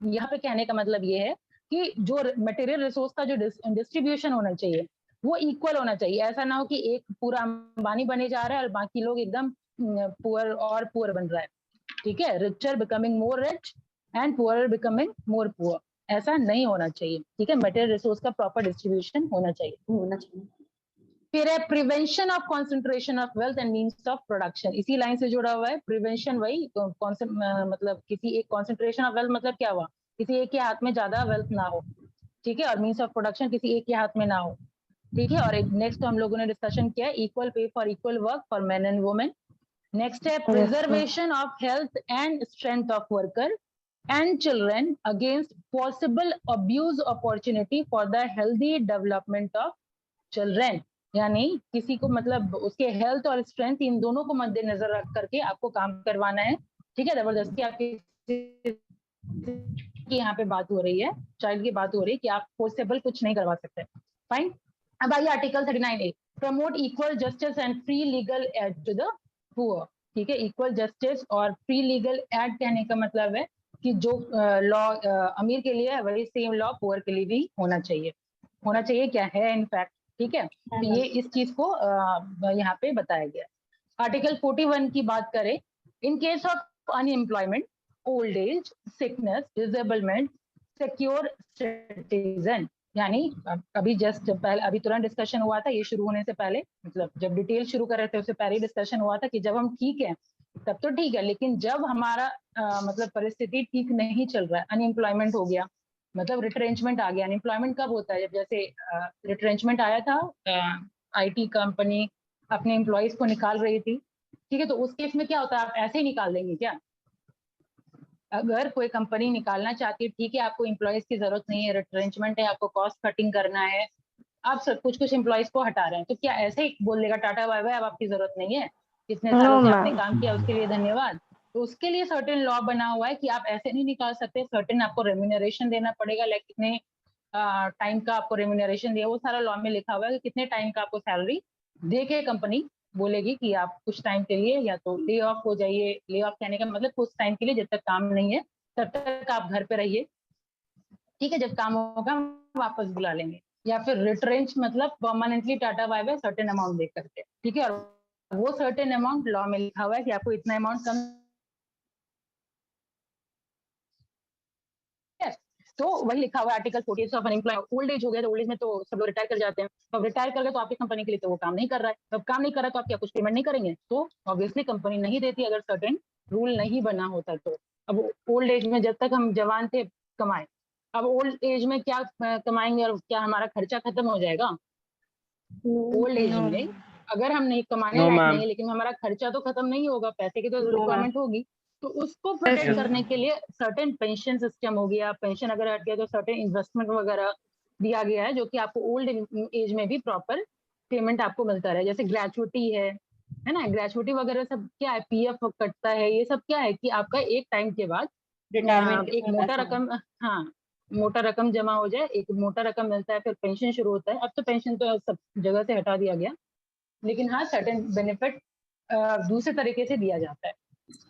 यहाँ पे कहने का मतलब ये है कि जो मटेरियल रिसोर्स का जो डिस्ट्रीब्यूशन होना चाहिए वो इक्वल होना चाहिए। ऐसा ना हो कि एक पूरा अंबानी बने जा रहा है और बाकी लोग एकदम पुअर और पुअर बन रहा है। ठीक है, richer becoming more rich and poor becoming more poor, ऐसा नहीं होना चाहिए। ठीक है, मटेरियल रिसोर्स का प्रॉपर डिस्ट्रीब्यूशन होना चाहिए। होना चाहिए। फिर है prevention of concentration of wealth and means of production. इसी लाइन से जुड़ा हुआ है प्रिवेंशन। वही मतलब किसी एक कॉन्सेंट्रेशन ऑफ वेल्थ मतलब क्या हुआ? किसी एक के हाथ में ज्यादा वेल्थ ना हो। ठीक है, और मीन्स ऑफ प्रोडक्शन किसी एक के हाथ में ना हो। ठीक है, और एक नेक्स्ट हम लोगों ने डिस्कशन किया equal pay for equal work for men and women. Next है preservation of health and strength of worker and children against possible abuse opportunity for the healthy development of children, यानी किसी को मतलब उसके हेल्थ और strength in दोनों को मद्देनजर रख करके आपको काम करवाना है। ठीक है, जबरदस्ती आपकी की यहाँ पे बात हो रही है, चाइल्ड की बात हो रही है कि आप फोर्सेबल कुछ नहीं करवा सकते। फाइन। अब आइए article 39A, promote equal justice and free legal aid to the poor. ठीक है, इक्वल जस्टिस और फ्री लीगल एड कहने का मतलब है कि जो लॉ अमीर के लिए है वही सेम लॉ पुअर के लिए भी होना चाहिए। होना चाहिए क्या है इनफैक्ट। ठीक है, तो ये इस चीज को यहाँ पे बताया गया। आर्टिकल 41 की बात करें, in case of unemployment, old age, sickness, disablement, secure citizen, यानी अभी जस्ट पहले अभी तुरंत डिस्कशन हुआ था ये शुरू होने से पहले, मतलब जब डिटेल शुरू कर रहे थे उससे पहले डिस्कशन हुआ था कि जब हम ठीक है तब तो ठीक है, लेकिन जब हमारा मतलब परिस्थिति ठीक नहीं चल रहा है, अनएम्प्लॉयमेंट हो गया, मतलब रिट्रेंचमेंट आ गया। अनएम्प्लॉयमेंट कब होता है? जब जैसे रिट्रेंचमेंट आया था, आईटी कंपनी अपने एम्प्लॉयज को निकाल रही थी। ठीक है, तो उस केस में क्या होता है? आप ऐसे ही निकाल देंगे क्या? अगर कोई कंपनी निकालना चाहती है, ठीक है, आपको एम्प्लॉयज की जरूरत नहीं है, रिट्रेंचमेंट है, आपको कॉस्ट कटिंग करना है, आप सब कुछ एम्प्लॉयज को हटा रहे हैं, तो क्या ऐसे ही बोल देगा टाटा बाय बाय, अब आपकी जरूरत नहीं है, इतने No, सालों से आपने ma'am. काम किया उसके लिए धन्यवाद? तो उसके लिए सर्टेन लॉ बना हुआ है कि आप ऐसे नहीं निकाल सकते, सर्टेन आपको रेम्यूनरेशन देना पड़ेगा, लाइक कितने टाइम का आपको रेम्यूनरेशन दिया, वो सारा लॉ में लिखा हुआ है कि कितने टाइम का आपको सैलरी दे के कंपनी बोलेगी कि आप कुछ टाइम के लिए या तो ले ऑफ हो जाइए। ले ऑफ कहने का मतलब कुछ टाइम के लिए, जब तक काम नहीं है तब तक आप घर पे रहिए। ठीक है, जब काम होगा वापस बुला लेंगे। या फिर रिट्रेंच मतलब permanently ta-ta bye bye certain amount दे करके। ठीक है, और वो सर्टेन अमाउंट लॉ में लिखा हुआ है कि आपको इतना अमाउंट कम। तो वही लिखा हुआ है article 40 of unemployed. Old age हो गया तो ओल्ड एज में तो सब लोग रिटायर कर जाते हैं, तो रिटायर कर गए तो आपकी कंपनी के लिए तो वो काम नहीं कर रहा है, अब काम नहीं कर रहा है तो आप क्या कुछ पेमेंट नहीं करेंगे? तो ऑब्वियसली कंपनी नहीं देती अगर सर्टेन रूल नहीं बना होता तो। अब ओल्ड एज में जब तक हम जवान थे कमाए, अब ओल्ड एज में क्या कमाएंगे और क्या हमारा खर्चा खत्म हो जाएगा? Old age No. में अगर हम नहीं कमाने नो लायक नहीं मैम। है लेकिन हमारा खर्चा तो खत्म नहीं होगा, पैसे की तो No, रिक्वायरमेंट होगी, तो उसको प्रोटेक्ट Yes. करने के लिए सर्टेन पेंशन सिस्टम हो गया, पेंशन अगर हट गया तो सर्टेन इन्वेस्टमेंट वगैरह दिया गया है, जो कि आपको ओल्ड एज में भी प्रॉपर पेमेंट आपको मिलता रहे। जैसे ग्रेचुटी है ना, ग्रेचुटी वगैरह सब क्या है, पीएफ कटता है, ये सब क्या है कि आपका एक टाइम के बाद रिटायरमेंट एक मोटा रकम, हाँ, मोटा रकम जमा हो जाए, एक मोटा रकम मिलता है, फिर पेंशन शुरू होता है। अब तो पेंशन तो सब जगह से हटा दिया गया, लेकिन हाँ सर्टेन बेनिफिट दूसरे तरीके से दिया जाता है।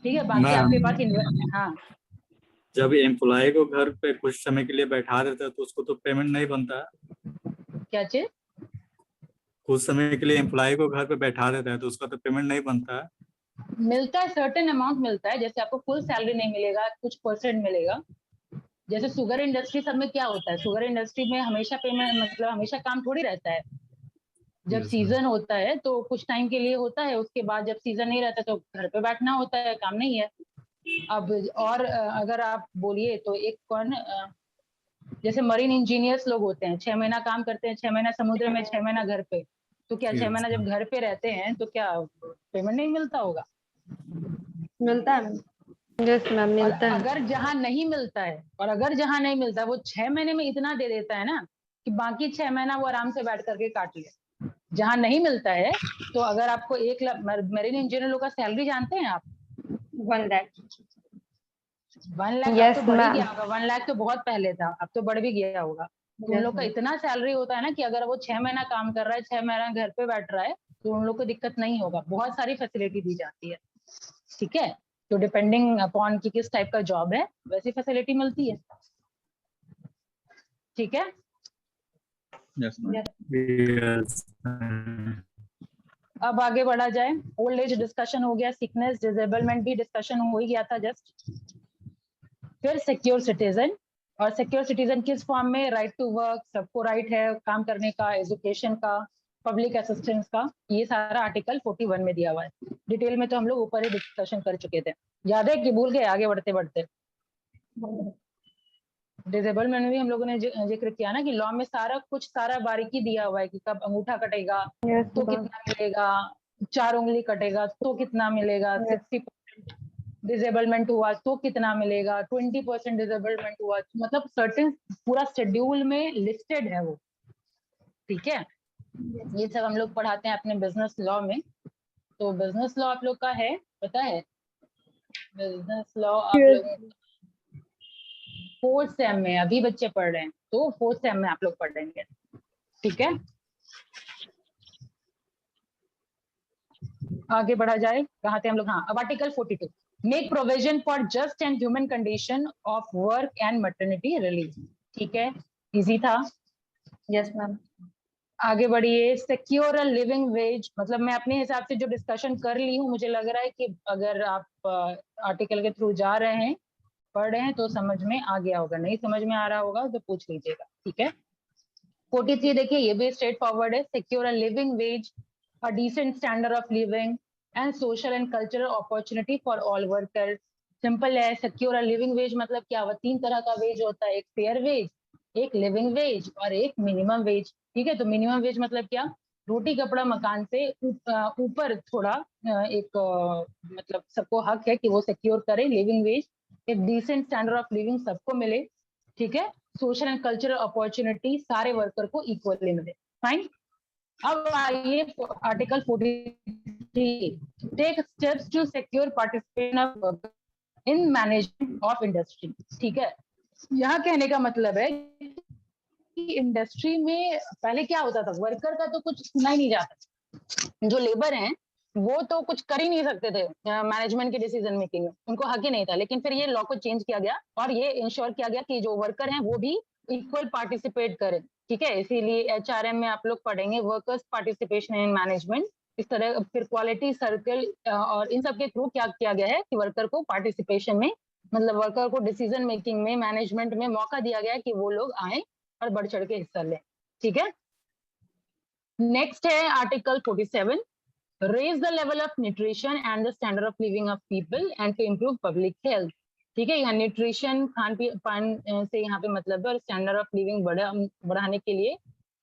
ठीक है, बाकी आपके पास हाँ जब एम्प्लॉय को घर पे कुछ समय के लिए बैठा देता है तो उसको तो पेमेंट नहीं बनता है। क्या चीज? कुछ समय के लिए एम्प्लॉय को घर पे बैठा देता है तो उसका तो पेमेंट नहीं बनता है। मिलता है, सर्टेन अमाउंट मिलता है, जैसे आपको फुल सैलरी नहीं मिलेगा, कुछ परसेंट मिलेगा। जैसे शुगर इंडस्ट्री सब में क्या होता है, शुगर इंडस्ट्री में हमेशा पेमेंट मतलब हमेशा काम थोड़ी रहता है। जब Yes, सीजन होता है तो कुछ टाइम के लिए होता है, उसके बाद जब सीजन नहीं रहता तो घर पे बैठना होता है, काम नहीं है। अब और अगर आप बोलिए तो एक कौन जैसे मरीन इंजीनियर्स लोग होते हैं, 6 महीना काम करते हैं, 6 महीना समुद्र में, 6 महीना घर पे, तो क्या 6 महीना जब घर पे रहते हैं तो क्या पेमेंट नहीं मिलता होगा? मिलता है। Yes, ma'am. और मिलता है. अगर जहाँ नहीं मिलता है, और अगर जहाँ नहीं मिलता है वो 6 महीने में इतना दे देता है ना कि बाकी 6 महीना वो आराम से बैठ करके काट ले। जहाँ नहीं मिलता है तो अगर आपको 1 लाख, मरीन इंजीनियर लोग का सैलरी जानते हैं आप? 1 लाख। 1 लाख अब Yes, तो बढ़ ही ma'am. गया होगा, 1 लाख तो बहुत पहले था, अब तो बढ़ भी गया होगा। तो उन Yes, लोग का ma'am. इतना सैलरी होता है ना कि अगर वो 6 महीना काम कर रहा है, 6 महीना घर पे बैठ रहा है, तो उन लोग को दिक्कत नहीं होगा, बहुत सारी फैसिलिटी दी जाती है। ठीक है, तो डिपेंडिंग अपॉन कि किस टाइप का जॉब है वैसी फैसिलिटी मिलती है। ठीक है, Yes, ma'am. yes. अब आगे बढ़ा जाए। ओल्ड एज डिस्कशन हो गया, सिकनेस डिसेबलमेंट भी डिस्कशन हो ही गया था जस्ट। फिर सिक्योर सिटीजन, और सिक्योर सिटीजन किस फॉर्म में? राइट टू वर्क, सबको राइट है काम करने का, एजुकेशन का, पब्लिक असिस्टेंस का, ये सारा आर्टिकल 41 में दिया हुआ है। डिटेल में तो हम लोग ऊपर ही डिस्कशन कर चुके थे, याद है कि भूल गए आगे बढ़ते बढ़ते? डिसेबलमेंट में भी हम लोगों ने जिक्र किया ना कि लॉ में सारा कुछ, सारा बारीकी दिया हुआ है कि कब अंगूठा कटेगा Yes, तो ma'am. कितना मिलेगा, 4 उंगली कटेगा तो कितना मिलेगा, Yes. 60% डिसेबलमेंट हुआ तो कितना मिलेगा, 20% डिसेबलमेंट हुआ, मतलब सर्टेन पूरा शेड्यूल में लिस्टेड है वो। ठीक है, ये सब हम लोग पढ़ाते हैं अपने बिजनेस लॉ में। तो बिजनेस लॉ आप लोग का है, पता है? बिजनेस लॉ आप Yes. लोग 4th सेम में अभी बच्चे पढ़ रहे हैं, तो 4th सेम में आप लोग पढ़ेंगे, ठीक है? आगे बढ़ा जाए, कहाँ थे हम लोग? हाँ, अब article 42, make provision for just and human condition of work and maternity release. ठीक है, इजी था। Yes ma'am. आगे बढ़िए, सिक्योर अ लिविंग वेज, मतलब मैं अपने हिसाब से जो डिस्कशन कर ली हूँ, मुझे लग रहा है कि अगर आप आर्टिकल के थ्रू जा रहे हैं, पढ़ रहे हैं, तो समझ में आ गया होगा। नहीं समझ में आ रहा होगा तो पूछ लीजिएगा, ठीक है? 43 देखिए, ये भी स्ट्रेट फॉरवर्ड है, secure a living wage, a decent standard of living and social and cultural opportunity for all workers. Simple है, सिक्योर अ लिविंग वेज मतलब क्या? वो 3 तरह का वेज होता है, एक फेयर वेज, एक लिविंग वेज और एक मिनिमम वेज। ठीक है, तो मिनिमम वेज मतलब क्या? रोटी कपड़ा मकान से ऊपर थोड़ा एक मतलब सबको हक है कि वो सिक्योर करे लिविंग वेज, एक डिसेंट स्टैंडर्ड ऑफ लिविंग सबको मिले, ठीक है? सोशल एंड कल्चरल अपॉर्चुनिटी सारे वर्कर को इक्वली मिले। फाइन। अब आइए article 43, take steps to secure participation of worker in management of industry. ठीक है, यहाँ कहने का मतलब है कि इंडस्ट्री में पहले क्या होता था, वर्कर का तो कुछ सुना ही नहीं जाता, जो लेबर हैं वो तो कुछ कर ही नहीं सकते थे मैनेजमेंट के डिसीजन मेकिंग में, उनको हक ही नहीं था। लेकिन फिर ये लॉ को चेंज किया गया और ये इंश्योर किया गया कि जो वर्कर हैं वो भी इक्वल पार्टिसिपेट करें, ठीक है? इसीलिए एचआरएम में आप लोग पढ़ेंगे वर्कर्स पार्टिसिपेशन इन मैनेजमेंट। इस तरह फिर क्वालिटी सर्कल और इन सब के थ्रू क्या किया गया है कि वर्कर को पार्टिसिपेशन में, मतलब वर्कर को डिसीजन मेकिंग में, मैनेजमेंट में मौका दिया गया है कि वो लोग आए और बढ़ चढ़ के हिस्सा लें, ठीक है? नेक्स्ट है article 47, raise the level of nutrition and the standard of living of people and to improve public health। ठीक है, यहाँ न्यूट्रिशन खान पान से यहाँ पे मतलब है, और स्टैंडर्ड ऑफ लिविंग बढ़ाने के लिए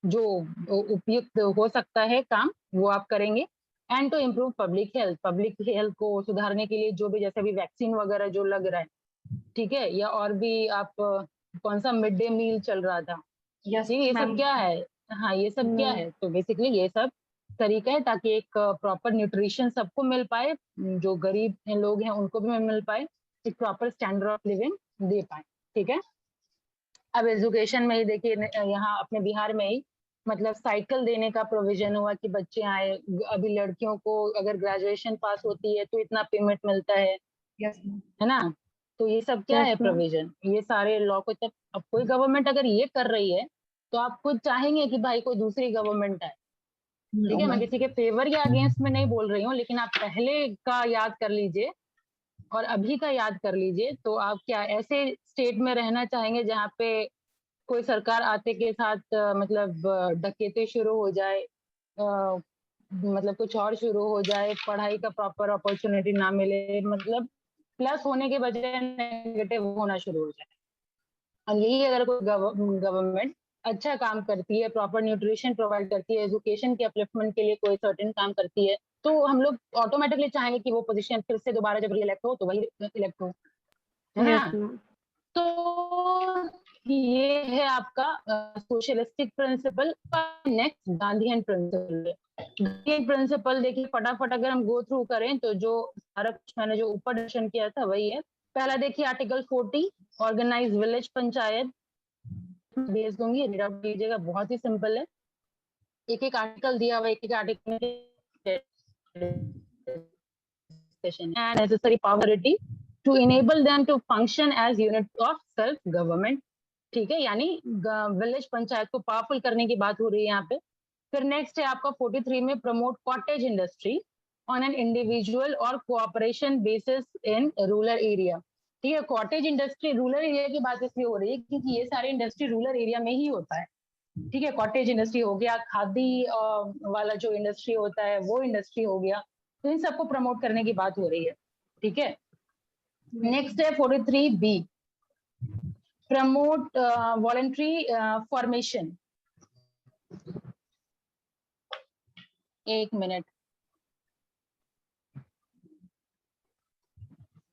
जो उपयुक्त हो सकता है काम वो आप करेंगे। And to improve public health को सुधारने के लिए जो भी, जैसे अभी वैक्सीन वगैरह जो लग रहा है, ठीक है, या और भी आप कौन सा मिड डे मील चल रहा था, यस ठीक है, ये सब क्या है? हाँ, ये सब क्या है? तो बेसिकली ये सब तरीका है ताकि एक प्रॉपर न्यूट्रिशन सबको मिल पाए, जो गरीब लोग हैं उनको भी मिल पाए, एक प्रॉपर स्टैंडर्ड ऑफ लिविंग दे पाए, ठीक है? अब एजुकेशन में ही देखिए, यहाँ अपने बिहार में ही मतलब साइकिल देने का प्रोविजन हुआ कि बच्चे आए। अभी लड़कियों को अगर ग्रेजुएशन पास होती है तो इतना पेमेंट मिलता यस है ना? तो ये सब क्या Yes, है ma'am. प्रोविजन, ये सारे लॉ को। तब अब कोई गवर्नमेंट अगर ये कर रही है तो आप खुद चाहेंगे कि भाई कोई दूसरी गवर्नमेंट आए, ठीक है? मैं किसी के फेवर या अगेंस्ट में नहीं बोल रही हूँ, लेकिन आप पहले का याद कर लीजिए और अभी का याद कर लीजिए, तो आप क्या ऐसे स्टेट में रहना चाहेंगे जहाँ पे कोई सरकार आते के साथ मतलब डकैती शुरू हो जाए, मतलब कुछ और शुरू हो जाए, पढ़ाई का प्रॉपर अपॉर्चुनिटी ना मिले, मतलब प्लस होने के बजाय नेगेटिव होना शुरू हो जाए। और यही अगर कोई गवर्नमेंट अच्छा काम करती है, प्रॉपर न्यूट्रिशन प्रोवाइड करती है, एजुकेशन के अपलिफ्टमेंट के लिए कोई सर्टेन काम करती है, तो हम लोग ऑटोमेटिकली चाहेंगे कि वो पोजीशन फिर से दोबारा जब रिइलेक्ट हो तो वही इलेक्ट हो, है Yes, ना? ma'am. तो ये है आपका socialistic principle. Next Gandhian principle. Gandhian principle देखिए फटाफट अगर हम गो थ्रू करें तो जो सारा कुछ मैंने जो ऊपर डिस्कशन किया था वही है। पहला देखिए आर्टिकल 40, ऑर्गेनाइज विलेज पंचायत। भेज दूंगी, रीड आउट कीजिएगा, बहुत ही सिंपल है। एक एक आर्टिकल दिया हुआ, एक एक article and necessary poverty to enable them to function as unit of self government। ठीक है, यानी विलेज पंचायत को पावरफुल करने की बात हो रही है यहाँ पे। फिर नेक्स्ट है आपका 43 में, promote cottage industry on an individual और cooperation basis in rural area. ठीक है, कॉटेज इंडस्ट्री रूरल एरिया की बात इसलिए हो रही है क्योंकि ये सारे इंडस्ट्री रूरल एरिया में ही होता है। ठीक है, कॉटेज इंडस्ट्री हो गया, खादी वाला जो इंडस्ट्री होता है वो इंडस्ट्री हो गया, तो इन सबको प्रमोट करने की बात हो रही है, ठीक है? नेक्स्ट है 43B, प्रमोट वॉलंटरी फॉर्मेशन। एक मिनट,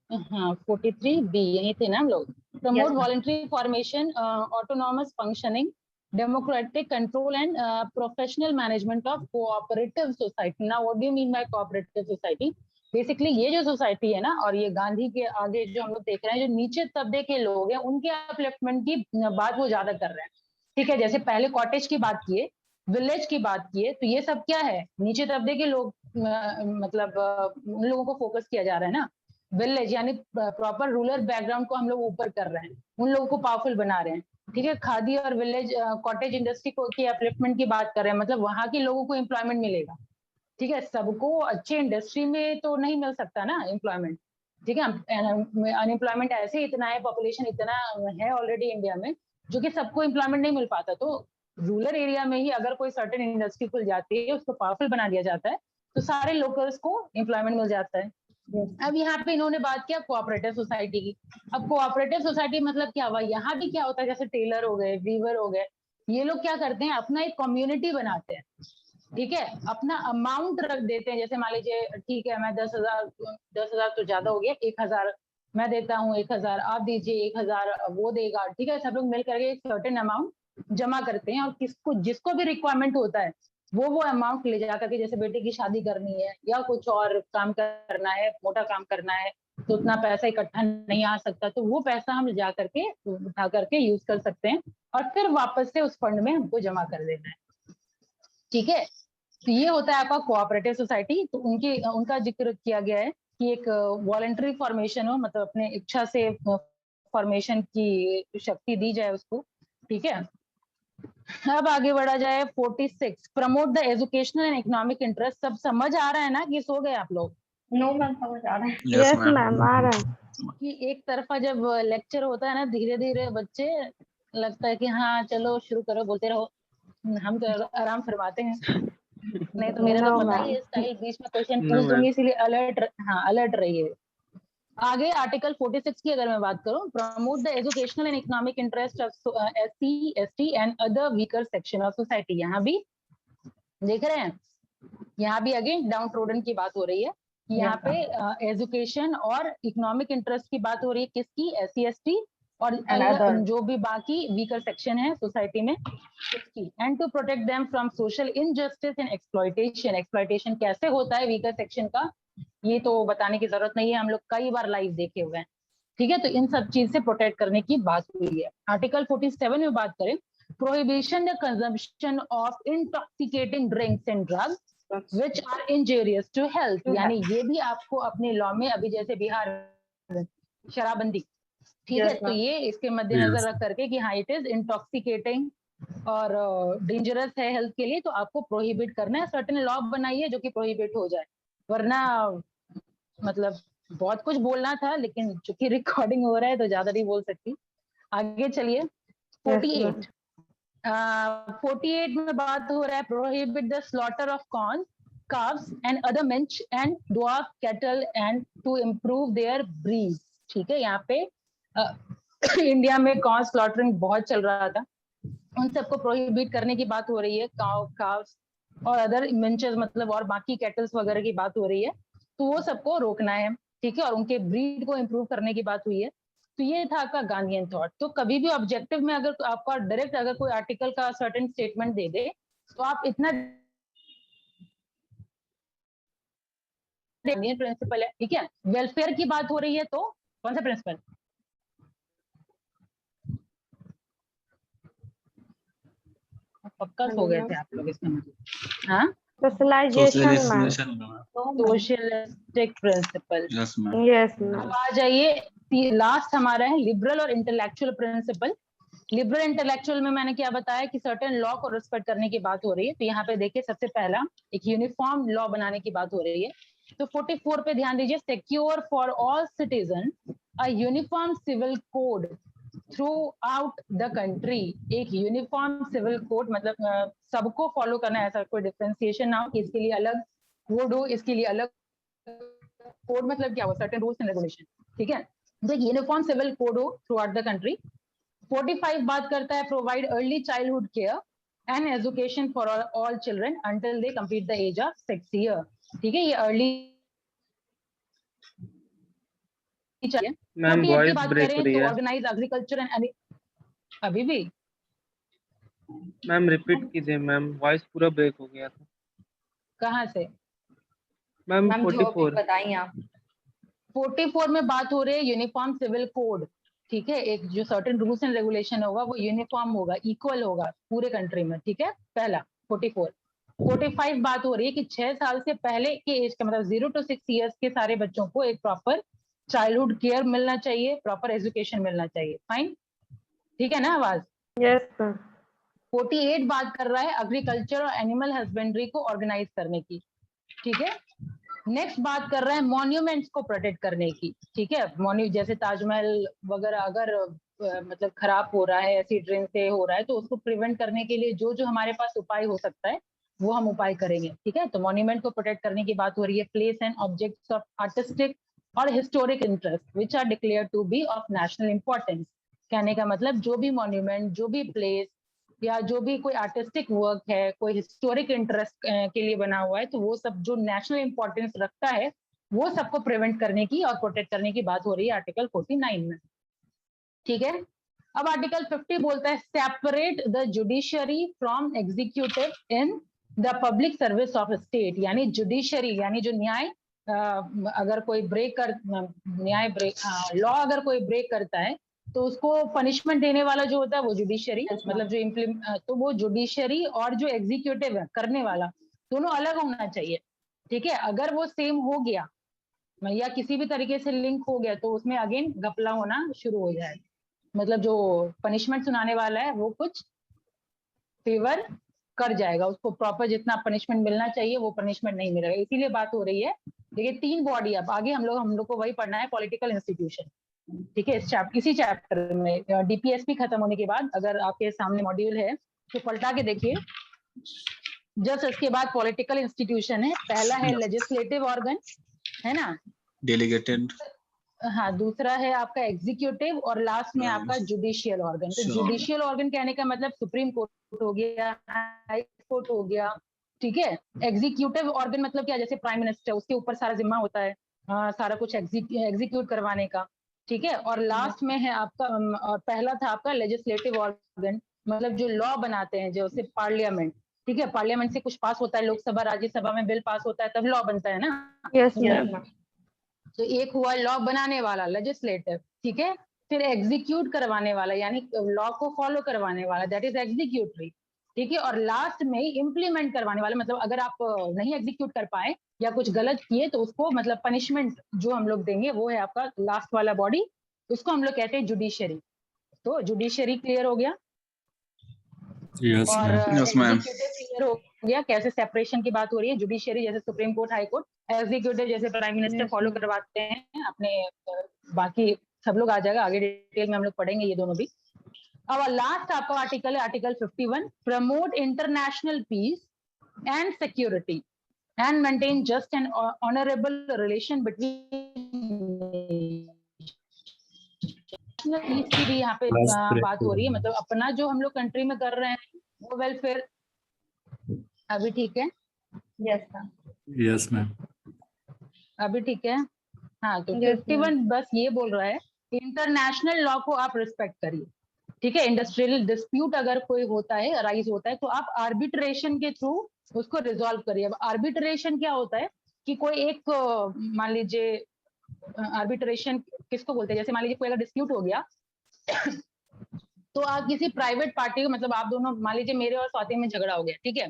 हाँ 43B यही थे ना हम लोग। Promote voluntary formation, autonomous functioning democratic control and professional management of cooperative society. Now what do you mean by cooperative society? Basically ये जो सोसाइटी है ना, और ये गांधी के आगे जो हम लोग देख रहे हैं, जो नीचे तबके के लोग हैं उनके अपलिफ्टमेंट की बात वो ज्यादा कर रहे हैं। ठीक है, जैसे पहले कॉटेज की बात किए, विलेज की बात किए, तो ये सब क्या है, नीचे तबके के लोग, मतलब उन लोगों को फोकस किया जा रहा है ना। विलेज यानी प्रॉपर रूरल बैकग्राउंड को हम लोग ऊपर कर रहे हैं, उन लोगों को पावरफुल बना रहे हैं। ठीक है, खादी और विलेज कॉटेज इंडस्ट्री को की अपलिफ्टमेंट की बात कर रहे हैं, मतलब वहां के लोगों को एम्प्लॉयमेंट मिलेगा। ठीक है, सबको अच्छे इंडस्ट्री में तो नहीं मिल सकता ना एम्प्लॉयमेंट। ठीक है, अनएम्प्लॉयमेंट ऐसे इतना है, पॉपुलेशन इतना है ऑलरेडी इंडिया में, जो कि सबको एम्प्लॉयमेंट नहीं मिल पाता। तो रूरल एरिया में ही अगर कोई सर्टेन इंडस्ट्री खुल जाती है, उसको पावरफुल बना दिया जाता है, तो सारे लोकल्स को एम्प्लॉयमेंट मिल जाता है। अब यहाँ पे इन्होंने बात किया कोऑपरेटिव सोसाइटी की। अब कोऑपरेटिव सोसाइटी मतलब क्या हुआ, यहाँ भी क्या होता है, जैसे टेलर हो गए, वीवर हो गए, ये लोग क्या करते हैं, अपना एक कम्युनिटी बनाते हैं। ठीक है, अपना अमाउंट रख देते हैं, जैसे मान लीजिए ठीक है मैं 10,000 तो ज्यादा हो गया, 1,000 मैं देता हूँ, 1,000 आप दीजिए, 1,000 वो देगा। ठीक है, सब लोग मिल करके एक सर्टेन अमाउंट जमा करते हैं, और किसको जिसको भी रिक्वायरमेंट होता है वो अमाउंट ले जा करके, जैसे बेटे की शादी करनी है या कुछ और काम करना है, मोटा काम करना है, तो उतना पैसा इकट्ठा नहीं आ सकता, तो वो पैसा हम जा करके उठा करके यूज कर सकते हैं, और फिर वापस से उस फंड में हमको जमा कर देना है। ठीक है, तो ये होता है आपका कोऑपरेटिव सोसाइटी। तो उनका जिक्र किया गया है कि एक वॉलंटरी फॉर्मेशन हो, मतलब अपने इच्छा से फॉर्मेशन की शक्ति दी जाए उसको। ठीक है, अब आगे बढ़ा जाए 46, promote the educational and economic interest. सब समझ आ रहा है ना कि सो गए आप लोग? नो मैम, समझ आ रहा है। यस मैम, आ रहा है। कि एक तरफा जब लेक्चर होता है ना, धीरे धीरे बच्चे लगता है कि हाँ चलो शुरू करो, बोलते रहो, हम तो आराम फरमाते हैं। नहीं तो मेरा तो No, पता ही ma'am. है स्टाइल, बीच में क्वेश्चन No, पूछ दूंगी, ma'am. इसीलिए अलर्ट रहिए। आगे आर्टिकल 46 की अगर मैं बात करूं, promote the educational and economic interest of SC, ST and other weaker section of society. यहाँ भी देख रहे हैं, यहाँ भी अगेन डाउन ट्रोडन की बात हो रही है। यहाँ पे एजुकेशन और इकोनॉमिक इंटरेस्ट की बात हो रही है, किसकी, SC, ST और जो भी बाकी वीकर सेक्शन है सोसाइटी में उसकी। And to protect them from social injustice and exploitation. Exploitation कैसे होता है वीकर सेक्शन का, ये तो बताने की जरूरत नहीं है, हम लोग कई बार लाइव देखे हुए हैं। ठीक है, तो इन सब चीज से प्रोटेक्ट करने की बात हुई है। आर्टिकल 47 में बात करें, prohibition the consumption of intoxicating drinks and drugs which are injurious to health. यानी ये भी आपको अपने लॉ में, अभी जैसे बिहार शराबबंदी, ठीक है, तो ये इसके मद्देनजर रख करके कि हाँ इट इज इंटॉक्सिकेटिंग और डेंजरस है हेल्थ के लिए, तो आपको प्रोहिबिट करना है। सर्टेन लॉ बनाइए जो कि प्रोहिबिट हो जाए, वरना मतलब बहुत कुछ बोलना था, लेकिन चूंकि रिकॉर्डिंग हो रहा है तो ज्यादा नहीं बोल सकती। आगे चलिए 48। 48 में बात हो रहा है, prohibit the slaughter of corn, calves and other minch and dwarf cattle and to improve their breeds। ठीक है, यहाँ पे इंडिया में कॉर्न स्लॉटरिंग बहुत चल रहा था, उन सबको प्रोहिबिट करने की बात हो रही है। काउ, काव्स और अदर मिंचेस, मतलब और बाकी कैटल्स वगैरह की बात हो रही है, तो वो सबको रोकना है। ठीक है, और उनके ब्रीड को इम्प्रूव करने की बात हुई है। तो ये था आपका गांधीयन थॉट। तो कभी भी ऑब्जेक्टिव में अगर आपका डायरेक्ट अगर कोई आर्टिकल का सर्टेन स्टेटमेंट दे दे, तो आप इतना प्रिंसिपल है। ठीक है, वेलफेयर की बात हो रही है, तो कौन सा प्रिंसिपल, पक्का सो गए थे आप लोग इसमें? हाँ, socialization socialistic principle. Yes ma'am. अब आ जाइए, लास्ट हमारा है लिबरल और इंटेलेक्चुअल प्रिंसिपल। लिबरल इंटेलेक्चुअल में मैंने क्या बताया कि सर्टेन लॉ को रिस्पेक्ट करने की बात हो रही है। तो यहाँ पे देखिए, सबसे पहला एक यूनिफॉर्म लॉ बनाने की बात हो रही है। तो 44 पे ध्यान दीजिए, secure for all citizen a uniform civil code throughout the country. एक यूनिफॉर्म सिविल कोड मतलब सबको फॉलो करना है, ऐसा कोई डिफरेंशिएशन ना हो कि इसके लिए अलग कोड हो, इसके लिए अलग कोड, मतलब क्या हो, सर्टेन रूल्स एंड रेगुलेशन। ठीक है, तो यूनिफॉर्म सिविल कोड हो थ्रू आउट द कंट्री। 45 बात करता है, provide early childhood care and education for all children until they complete the age of 6 year. ठीक है, ये अर्ली चाहिए। मैम 48 की वॉइस बात ब्रेक हो करें रही तो है। ऑर्गेनाइज एग्रीकल्चर एंड अभी भी मैम रिपीट कीजिए मैम, वॉइस पूरा ब्रेक हो गया था। कहाँ से? मैम मैम जो अभी 44। बताई आप। 44 में बात हो रही है यूनिफॉर्म सिविल कोड, ठीक है। एक जो सर्टेन रूल्स एंड रेगुलेशन होगा वो यूनिफॉर्म होगा, इक्वल होगा पूरे कंट्री में, ठीक है, पहला 44। 45 बात हो रही है कि 6 साल से पहले के एज का मतलब 0 to 6 ईयर्स के सारे बच्चों को एक प्रॉपर चाइल्डहुड केयर मिलना चाहिए, प्रॉपर एजुकेशन मिलना चाहिए। फाइन, ठीक है ना आवाज? Yes ma'am. 48 बात कर रहा है एग्रीकल्चर और एनिमल हस्बेंड्री को ऑर्गेनाइज करने की, ठीक है। नेक्स्ट बात कर रहे हैं मॉन्यूमेंट्स को प्रोटेक्ट करने की, ठीक है। जैसे ताजमहल वगैरह अगर मतलब खराब हो रहा है, एसिड रेन से हो रहा है, तो उसको प्रिवेंट करने के लिए जो जो हमारे पास उपाय हो सकता है वो हम उपाय करेंगे, ठीक है। तो मॉन्यूमेंट को प्रोटेक्ट करने की बात हो रही है। Place and objects of artistic और historic interest which are declare to be of national importance. कहने का मतलब जो भी मॉन्यूमेंट, जो भी प्लेस या जो भी कोई आर्टिस्टिक वर्क है, कोई हिस्टोरिक इंटरेस्ट के लिए बना हुआ है, तो वो सब जो नेशनल इंपॉर्टेंस रखता है वो सबको प्रिवेंट करने की और प्रोटेक्ट करने की बात हो रही है आर्टिकल 49 में, ठीक है। अब आर्टिकल 50 बोलता है separate the judiciary from executive in the public service of state. यानी जुडिशियरी यानी जो न्याय अगर कोई लॉ अगर कोई ब्रेक करता है तो उसको पनिशमेंट देने वाला जो होता है वो जुडिशियरी, Yes, ma'am. मतलब जो तो वो जुडिशियरी और जो एग्जीक्यूटिव है करने वाला दोनों अलग होना चाहिए, ठीक है। अगर वो सेम हो गया या किसी भी तरीके से लिंक हो गया तो उसमें अगेन घपला होना शुरू हो जाए, मतलब जो पनिशमेंट सुनाने वाला है वो कुछ फेवर कर जाएगा, उसको प्रॉपर जितना पनिशमेंट मिलना चाहिए वो पनिशमेंट नहीं मिलेगा। इसीलिए बात हो रही है। देखिए 3 बॉडी, अब आगे हम लोग को वही पढ़ना है, पॉलिटिकल इंस्टीट्यूशन, ठीक है। इसी चैप्टर में डीपीएसपी खत्म होने के बाद अगर आपके सामने मॉड्यूल है तो पलटा के देखिए, जस्ट इसके बाद पॉलिटिकल इंस्टीट्यूशन है। पहला है लेजिस्लेटिव ऑर्गन, है ना, डेलीगेटेड। हाँ, दूसरा है आपका एग्जीक्यूटिव और लास्ट में आपका जुडिशियल ऑर्गन। तो जुडिशियल ऑर्गन कहने का मतलब सुप्रीम कोर्ट हो गया, हाई कोर्ट हो गया, ठीक है। एग्जीक्यूटिव ऑर्गन मतलब क्या, जैसे प्राइम मिनिस्टर, उसके ऊपर सारा जिम्मा होता है सारा कुछ एग्जीक्यूट करवाने का, ठीक है। और लास्ट में है आपका और पहला था आपका लेजिस्लेटिव ऑर्गन, मतलब जो लॉ बनाते हैं, जैसे पार्लियामेंट, ठीक है। पार्लियामेंट से कुछ पास होता है, लोकसभा राज्यसभा में बिल पास होता है तब लॉ बनता है ना। Yes Yes, ma'am. ma'am. तो एक हुआ लॉ बनाने वाला लेजिस्लेटिव, ठीक है। फिर एग्जीक्यूट करवाने वाला यानी लॉ को फॉलो करवाने वाला, दैट इज एग्जीक्यूटरी, ठीक है। और लास्ट में इम्प्लीमेंट करवाने वाला, मतलब अगर आप नहीं एग्जीक्यूट कर पाए या कुछ गलत किए तो उसको मतलब पनिशमेंट जो हम लोग देंगे वो है आपका लास्ट वाला बॉडी, उसको हम लोग कहते हैं जुडिशियरी। तो जुडिशियरी क्लियर हो गया यस और ma'am. Yes, ma'am. Executive clear हो गया, कैसे सेपरेशन की बात हो रही है। जुडिशियरी जैसे supreme court, high court, executive जैसे prime minister Yes, follow ma'am. करवाते हैं अपने बाकी सब लोग आ जाएगा आगे डिटेल में हम लोग पढ़ेंगे ये दोनों भी। अब लास्ट आपका आर्टिकल है article 51, promote international peace and security and maintain just and honourable relation between. Peace की भी यहाँ पे बात हो रही है, मतलब अपना जो हम लोग कंट्री में कर रहे हैं वो वेलफेयर अभी ठीक है। Yes, ma'am. Yes ma'am. अभी ठीक है, हाँ। तो Yes, 51 बस ये बोल रहा है इंटरनेशनल लॉ को आप रिस्पेक्ट करिए, ठीक है। इंडस्ट्रियल डिस्प्यूट अगर कोई होता है, अराइज होता है, तो आप आर्बिट्रेशन के थ्रू उसको रिजॉल्व करिए। अब आर्बिट्रेशन क्या होता है कि कोई एक मान लीजिए आर्बिट्रेशन किसको बोलते हैं, जैसे मान लीजिए कोई अगर डिस्प्यूट हो गया तो आप किसी प्राइवेट पार्टी को, मतलब आप दोनों मान लीजिए मेरे और स्वाति में झगड़ा हो गया, ठीक है,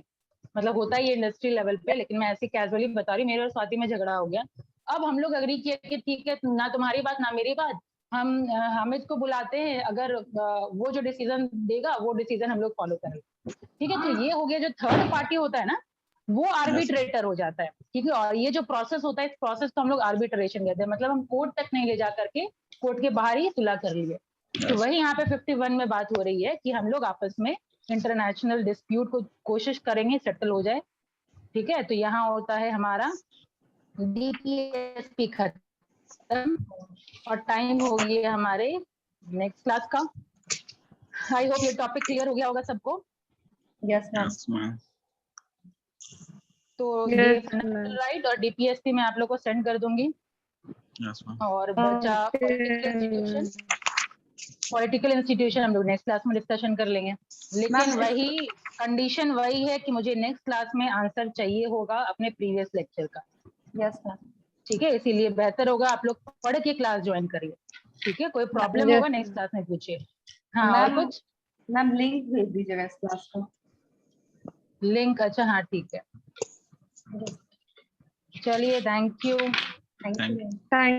मतलब होता है ये इंडस्ट्री लेवल पे, लेकिन मैं ऐसे कैजुअली बता रही हूँ, मेरे और स्वाति में झगड़ा हो गया। अब हम लोग अग्री किए कि ठीक है, ना तुम्हारी बात ना मेरी बात, हम हामिद को बुलाते हैं, अगर वो जो डिसीजन देगा वो डिसीजन हम लोग फॉलो करेंगे, ठीक है। तो ये हो गया, जो थर्ड पार्टी होता है ना वो आर्बिट्रेटर हो जाता है, ठीक है। और ये जो प्रोसेस होता है इस प्रोसेस को हम लोग आर्बिट्रेशन कहते हैं, मतलब हम कोर्ट तक नहीं ले जा करके कोर्ट के बाहर ही सुलह कर लिए। तो वही यहाँ पे 51 में बात हो रही है कि हम लोग आपस में इंटरनेशनल डिस्प्यूट को कोशिश करेंगे सेटल हो जाए, ठीक है। तो यहाँ होता है हमारा डीपीएसपी खत्म और टाइम हो गया हमारे नेक्स्ट क्लास का। आई होप ये टॉपिक क्लियर हो गया होगा सबको। Yes, ma'am. Yes, ma'am. तो Yes, ये ma'am. फंडामेंटल राइट और डीपीएसपी मैं आप लोग को सेंड कर दूंगी। Yes, ma'am. और बचा पॉलिटिकल इंस्टीट्यूशन, पॉलिटिकल इंस्टीट्यूशन हम लोग नेक्स्ट क्लास में डिस्कशन कर लेंगे, लेकिन Ma'am, वही कंडीशन वही है कि मुझे नेक्स्ट क्लास में आंसर चाहिए होगा अपने प्रीवियस लेक्चर का। Yes ma'am. ठीक है, इसीलिए बेहतर होगा आप लोग पढ़ के क्लास ज्वाइन करिए। ठीक है, कोई प्रॉब्लम Yes. होगा नेक्स्ट क्लास में पूछिए। हाँ, और मैम कुछ मैम लिंक भेज दीजिएगा इस क्लास का। लिंक? अच्छा हाँ ठीक है, चलिए, thank you. Thank Thank you. Thank